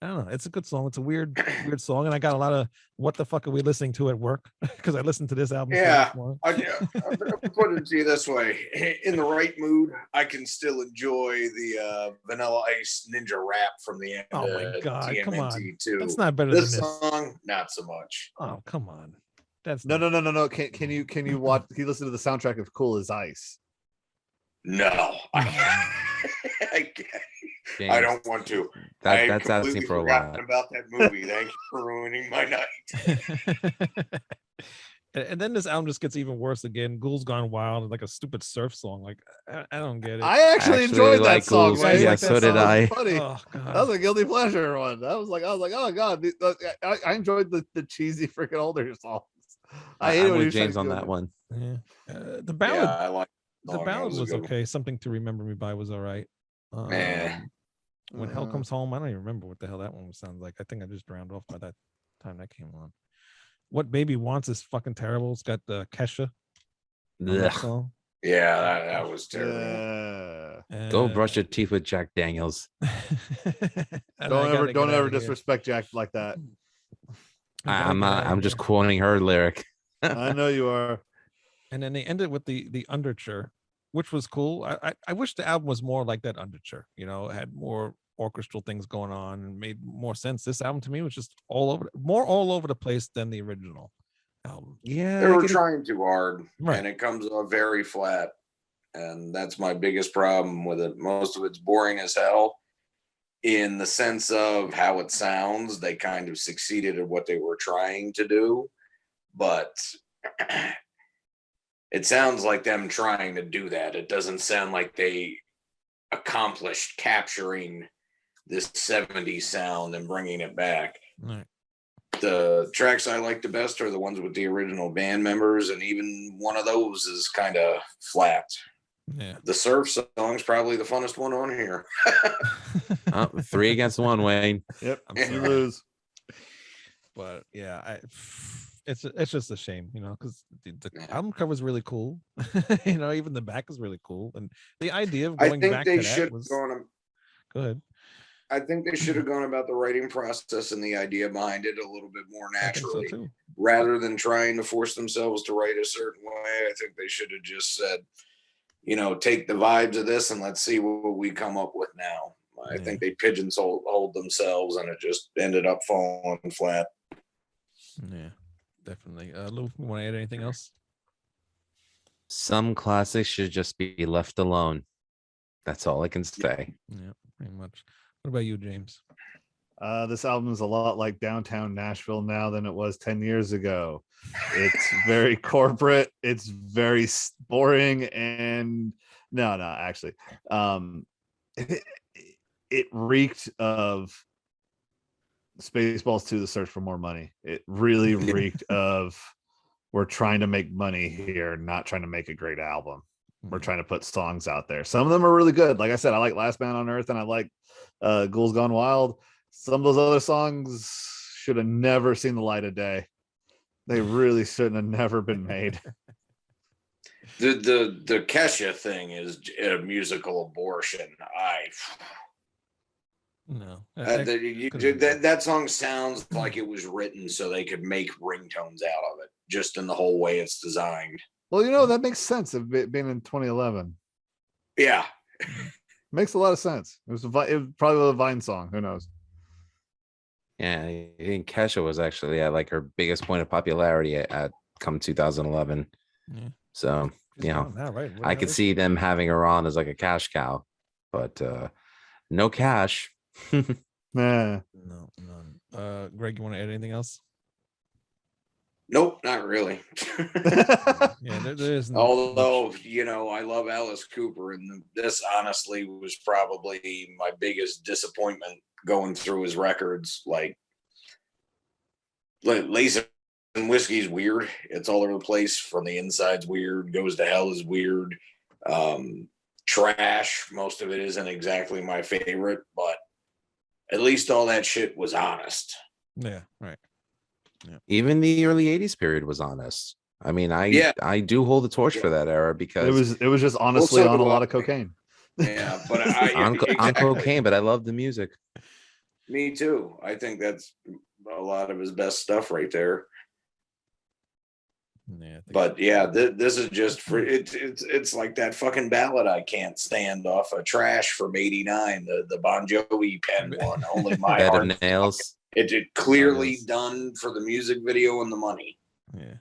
I don't know. It's a good song. It's a weird song, and I got a lot of what the fuck are we listening to at work because I listened to this album. Yeah, so much I'll put it to you this way: in the right mood, I can still enjoy the Vanilla Ice Ninja Rap from the end. Oh my god! Come on, TMNT2. that's not better This than this song. Not so much. Oh come on, that's No. Can you watch? Can you listen to the soundtrack of Cool as Ice? No, I can't. I don't want to. That's asking for a lot. About that movie. Thank you for ruining my night. And then this album just gets even worse again. Ghoul's Gone Wild, like a stupid surf song. Like I don't get it. I actually enjoyed that song. Yeah, so did I. Funny. Oh, God. That was a guilty pleasure one. I was like, oh god, I enjoyed the cheesy freaking older songs. I hate I'm with James on that one. Yeah. The ballad. Yeah, I like the ballad was okay. Something to Remember Me By was all right. When Hell Comes Home, I don't even remember what the hell that one sounds like. I think I just drowned off by that time that came on. What Baby Wants is fucking terrible. It's got Kesha. Song. Yeah, that was terrible. Go brush your teeth with Jack Daniels. Don't ever disrespect Jack like that. I'm not. I'm just quoting her lyric. I know you are. And then they ended with the underture, which was cool. I wish the album was more like that underture. You know, had more orchestral things going on and made more sense. This album to me was just all over the place than the original album. Yeah, they were trying too hard, and it comes off very flat. And that's my biggest problem with it. Most of it's boring as hell. In the sense of how it sounds, they kind of succeeded at what they were trying to do, but it sounds like them trying to do that. It doesn't sound like they accomplished capturing this 70s sound and bringing it back. Right. The tracks I like the best are the ones with the original band members, and even one of those is kind of flat. Yeah. The surf song's probably the funnest one on here. 3 against 1, Wayne. Yep, you lose. But yeah, it's just a shame, you know, because the album cover is really cool. You know, even the back is really cool, and the idea of going back to that was. Go ahead. I think they should have gone about the writing process and the idea behind it a little bit more naturally, rather than trying to force themselves to write a certain way. I think they should have just said, you know, take the vibes of this and let's see what we come up with now. I think they pigeonholed themselves, and it just ended up falling flat. Yeah, definitely. Lou, you want to add anything else? Some classics should just be left alone. That's all I can say. Yeah, pretty much. What about you, James? This album is a lot like downtown Nashville now than it was 10 years ago. It's very corporate. It's very boring. And actually, it reeked of Spaceballs 2: The Search for More Money. It really reeked of, we're trying to make money here, not trying to make a great album. We're trying to put songs out there. Some of them are really good. Like I said, I like Last Man on Earth, and I like Ghouls Gone Wild. Some of those other songs should have never seen the light of day. They really shouldn't have never been made. The Kesha thing is a musical abortion. No. That song sounds like it was written so they could make ringtones out of it, just in the whole way it's designed. Well, you know, that makes sense of it being in 2011. Yeah. Makes a lot of sense. It was probably a Vine song. Who knows? Yeah, I think Kesha was actually at like her biggest point of popularity at come 2011. Yeah. So, you know, right. I could see them having her on as like a cash cow, but no cash. Nah. No, none. Greg, you want to add anything else? Nope, not really. Yeah, there is. Although, you know, I love Alice Cooper, and this honestly was probably my biggest disappointment going through his records. Like, Lace and Whiskey's weird. It's all over the place. From the Inside's weird. Goes to Hell is weird. Trash. Most of it isn't exactly my favorite, but at least all that shit was honest. Yeah, right. Yeah. Even the early 80s period was honest. I mean, I do hold the torch for that era because it was just honestly on a lot of cocaine. Yeah, but on cocaine, but I love the music. Me too. I think that's a lot of his best stuff right there. Yeah, but yeah, this is just for it's like that fucking ballad I can't stand off of Trash from '89, the Bon Jovi pen one. Only my Bed heart. of Nails. It clearly done for the music video and the money. Yeah.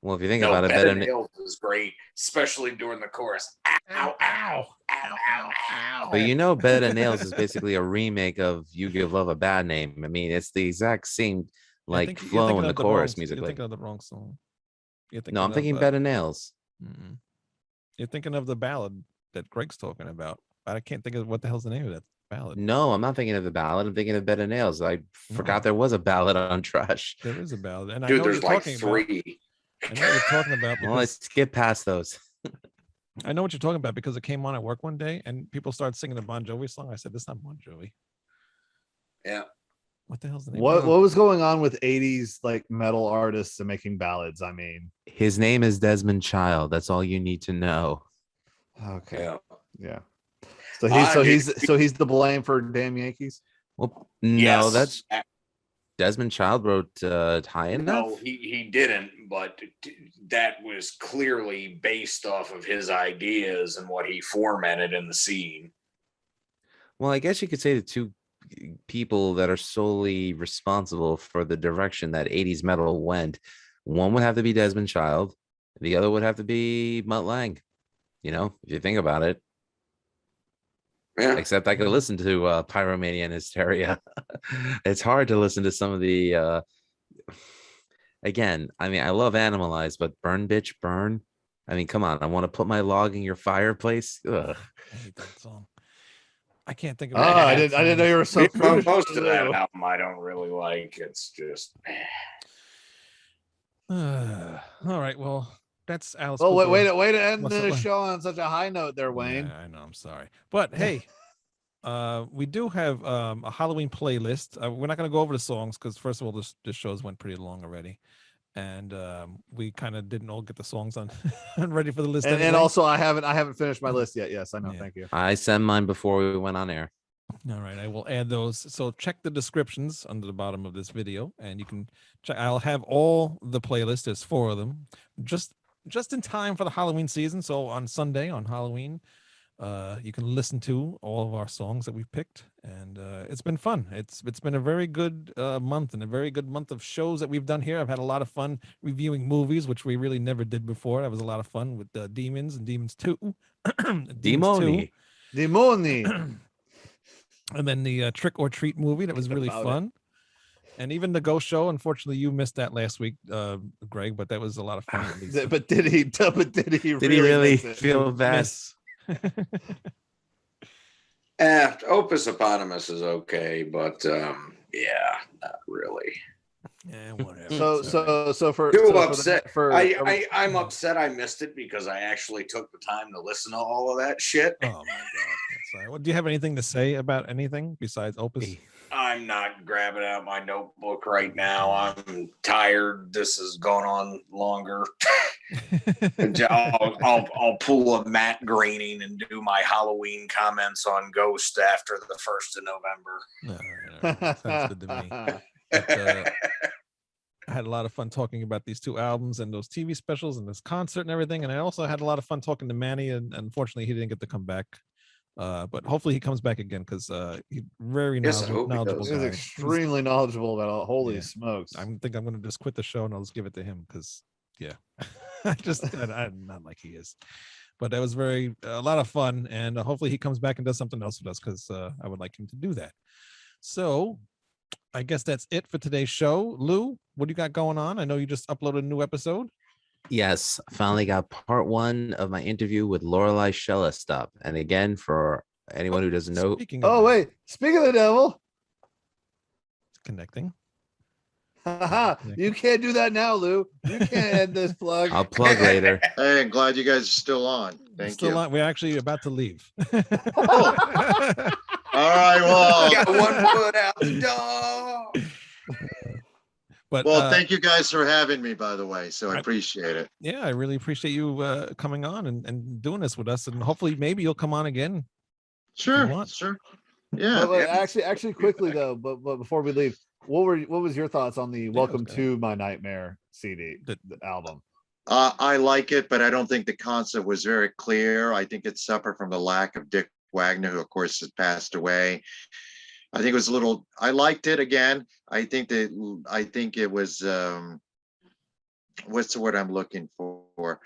Well, if you think about it, Bed of Nails is great, especially during the chorus. Ow, ow, ow, ow, ow. But you know, Bed of Nails is basically a remake of You Give Love a Bad Name. I mean, it's the exact same like flow in the chorus musically. You're thinking of the wrong song. No, I'm thinking Bed of Nails. You're thinking of the ballad that Greg's talking about. I can't think of what the hell's the name of that ballad. No, I'm not thinking of the ballad. I'm thinking of Bed of Nails. I forgot there was a ballad on Trash. There is a ballad, and dude, I know there's you're like talking 3. About. I know what you're talking about. Well, let's skip past those. I know what you're talking about because it came on at work one day and people started singing the Bon Jovi song. I said, "This is not Bon Jovi." Yeah. What the hell's the name? What was going on with 80s like metal artists and making ballads? I mean, his name is Desmond Child. That's all you need to know. Okay. Yeah. So he's the blame for Damn Yankees. Well, no, that's Desmond Child wrote High Enough. No, he didn't, but that was clearly based off of his ideas and what he formatted in the scene. Well, I guess you could say the two people that are solely responsible for the direction that 80s metal went. One would have to be Desmond Child. The other would have to be Mutt Lange. You know, if you think about it. Yeah. Except I could listen to Pyromania and Hysteria. It's hard to listen to some of the again, I mean, I love Animalize, but Burn Bitch Burn. I mean, come on, I want to put my log in your fireplace. Ugh. I hate that song. I can't think of I didn't know you were so most of that album I don't really like. It's just all right, well, that's Alice. Oh, Cooper. way to end the show on such a high note there, Wayne. Yeah, I know, I'm sorry. But hey, we do have a Halloween playlist. We're not going to go over the songs because first of all, this shows went pretty long already. And we kind of didn't all get the songs on ready for the list. And also I haven't finished my list yet. Yes, I know. Yeah. Thank you. I sent mine before we went on air. All right, I will add those. So check the descriptions under the bottom of this video, and you can check. I'll have all the playlists. There's 4 of them, just in time for the Halloween season. So on Sunday, on Halloween, you can listen to all of our songs that we've picked, and it's been fun. It's been a very good month, and a very good month of shows that we've done here. I've had a lot of fun reviewing movies, which we really never did before. That was a lot of fun with Demons and Demons 2. Demoni. And then the Trick or Treat movie, that was really fun. And even the Ghost Show. Unfortunately, you missed that last week, Greg, but that was a lot of fun. At least. But did he really feel bad? Opus Eponymous is okay, but yeah, not really. Yeah, whatever. I'm upset I missed it because I actually took the time to listen to all of that shit. Oh my god! Sorry. Well, do you have anything to say about anything besides Opus? I'm not grabbing out my notebook right now. I'm tired. This is going on longer. I'll pull a Matt Groening and do my Halloween comments on Ghost after the 1st of November. All right. Sounds good to me. But, I had a lot of fun talking about these 2 albums and those TV specials and this concert and everything. And I also had a lot of fun talking to Manny, and unfortunately he didn't get to come back. But hopefully he comes back again because he's very knowledgeable. He's extremely knowledgeable about all. Holy smokes! I think I'm going to just quit the show and I'll just give it to him because, yeah, I'm not like he is. But that was a lot of fun, and hopefully he comes back and does something else with us because I would like him to do that. So I guess that's it for today's show. Lou, what do you got going on? I know you just uploaded a new episode. Yes, finally got part 1 of my interview with Lorelei Shellist up. And again, for anyone who doesn't know. Speaking of the devil. Connecting. You can't do that now, Lou. You can't end this plug. I'll plug later. Hey, I'm glad you guys are still on. Thank you. We're actually about to leave. right, well, got one foot out the door. But well, thank you guys for having me, by the way. So I appreciate it. Yeah, I really appreciate you coming on and doing this with us, and hopefully maybe you'll come on again. Sure. Yeah. But actually, quickly though, but before we leave, what was your thoughts on the Welcome to My Nightmare CD, the album? I like it, but I don't think the concept was very clear. I think it suffered from the lack of Dick Wagner, who of course has passed away. I think it was a little. I liked it again. I think it was. What's the word I'm looking for?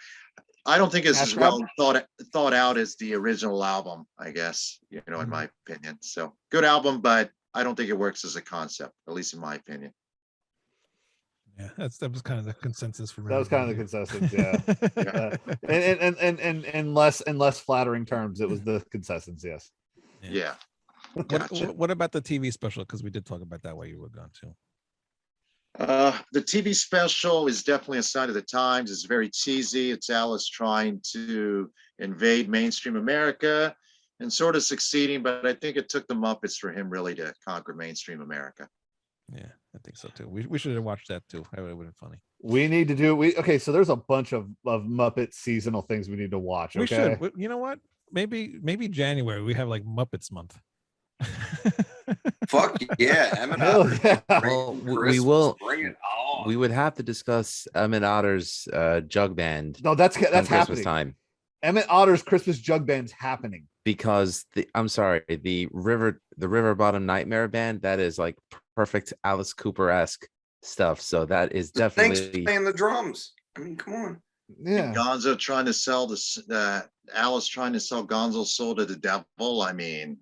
I don't think it's as well thought out as the original album. I guess in my opinion. So good album, but I don't think it works as a concept, at least in my opinion. Yeah, that was kind of the consensus for me. That was kind of the consensus, yeah. And less flattering terms, it was the consensus, yes. Yeah. Gotcha. What about the TV special? Because we did talk about that while you were gone too. The TV special is definitely a sign of the times. It's very cheesy. It's Alice trying to invade mainstream America and sort of succeeding, but I think it took the Muppets for him really to conquer mainstream America. Yeah, I think so too. We should have watched that too. It would have been funny. We need to do okay. So there's a bunch of Muppet seasonal things we need to watch. Okay? We should. You know what? Maybe January we have like Muppets month. Fuck yeah, Emmett yeah. Well, we will. Bring it on. We would have to discuss Emmett Otter's jug band. No, that's Christmas happening. Time. Emmett Otter's Christmas jug band's happening. Because the River Bottom Nightmare band, that is like perfect Alice Cooper-esque stuff. So that is definitely thanks for playing the drums. I mean, come on. Yeah. Gonzo trying to sell Alice trying to sell Gonzo's soul to the devil. I mean,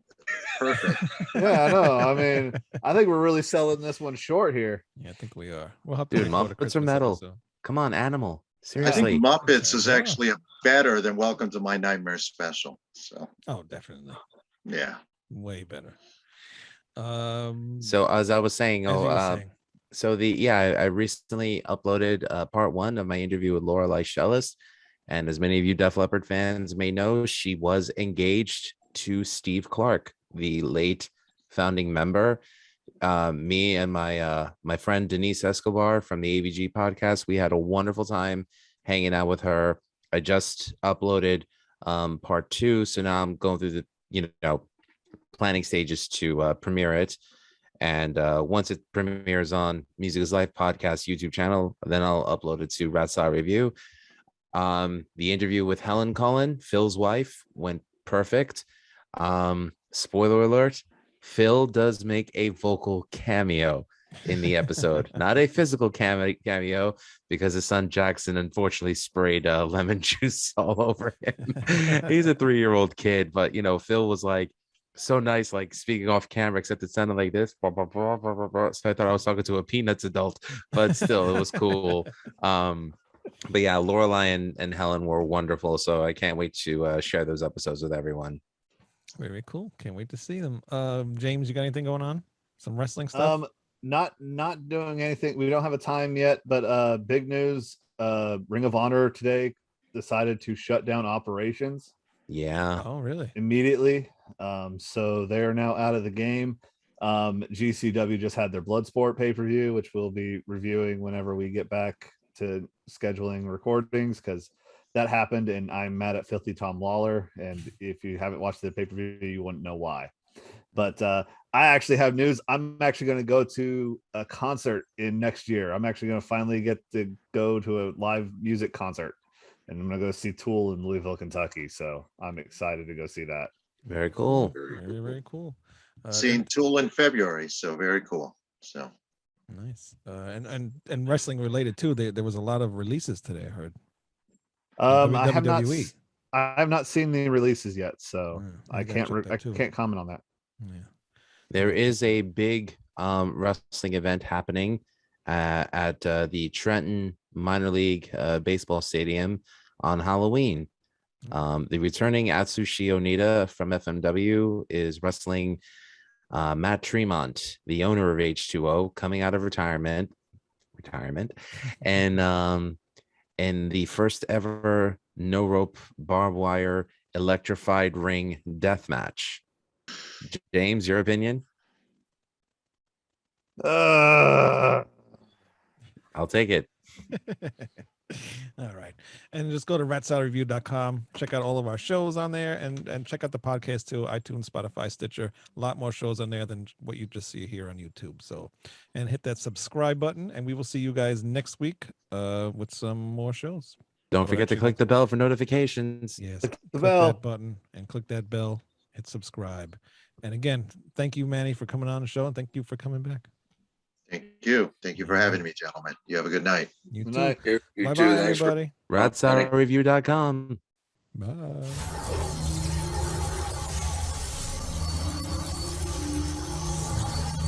perfect. Yeah, I know. I mean, I think we're really selling this one short here. Yeah, I think we are. We'll have to Muppets are metal. Episode. Come on, Animal. Seriously. I think Muppets is actually better than Welcome to My Nightmare special. So. Oh, definitely. Yeah. Way better. So as I was saying, I recently uploaded part 1 of my interview with Lorelei Shellis, and as many of you Def Leppard fans may know, she was engaged to Steve Clark, the late founding member. Me and my friend Denise Escobar from the AVG podcast, we had a wonderful time hanging out with her. I just uploaded part 2, so now I'm going through the planning stages to premiere it. And once it premieres on Music is Life podcast YouTube channel, then I'll upload it to Rat Saw Review. The interview with Helen Cullen, Phil's wife, went perfect. Spoiler alert, Phil does make a vocal cameo in the episode. Not a physical cameo, because his son Jackson unfortunately sprayed lemon juice all over him. He's a 3-year-old kid, but Phil was like so nice, like speaking off camera, except it sounded like this. So I thought I was talking to a Peanuts adult, but still it was cool. But yeah, Lorelei and Helen were wonderful, so I can't wait to share those episodes with everyone. Very cool. Can't wait to see them. James, you got anything going on? Some wrestling stuff? Not doing anything. We don't have a time yet, but big news. Ring of Honor today decided to shut down operations. Yeah. Oh, really? Immediately. So they're now out of the game. GCW just had their Bloodsport pay-per-view, which we'll be reviewing whenever we get back to scheduling recordings, because that happened and I'm mad at Filthy Tom Lawler, and if you haven't watched the pay-per-view you wouldn't know why. But I actually have news. I'm actually going to go to a concert in next year. I'm actually going to finally get to go to a live music concert, and I'm going to go see Tool in Louisville, Kentucky. So I'm excited to go see that. Very cool. Very, very cool. Seeing Tool in February, so very cool. So nice. And wrestling related too. There was a lot of releases today, I heard. I have not seen the releases yet, so I can't comment on that. Yeah. There is a big wrestling event happening at the Trenton Minor League Baseball Stadium on Halloween. The returning Atsushi Onita from FMW is wrestling Matt Tremont, the owner of H2O, coming out of retirement, and in the first ever no rope barbed wire electrified ring death match. James, your opinion? Uh, I'll take it. All right. And just go to ratsaladreview.com. Check out all of our shows on there and check out the podcast too. iTunes, Spotify, Stitcher. A lot more shows on there than what you just see here on YouTube. So, and hit that subscribe button. And we will see you guys next week with some more shows. Don't forget to click the bell for notifications. Yes. Click the click bell. that button and click that bell. Hit subscribe. And again, thank you, Manny, for coming on the show. And thank you for coming back. Thank you. Thank you for having me, gentlemen. You have a good night. You Good too. night. You Bye too. bye, Thanks for everybody. ratsaladreview.com.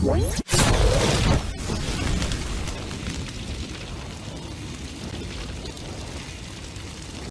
Bye.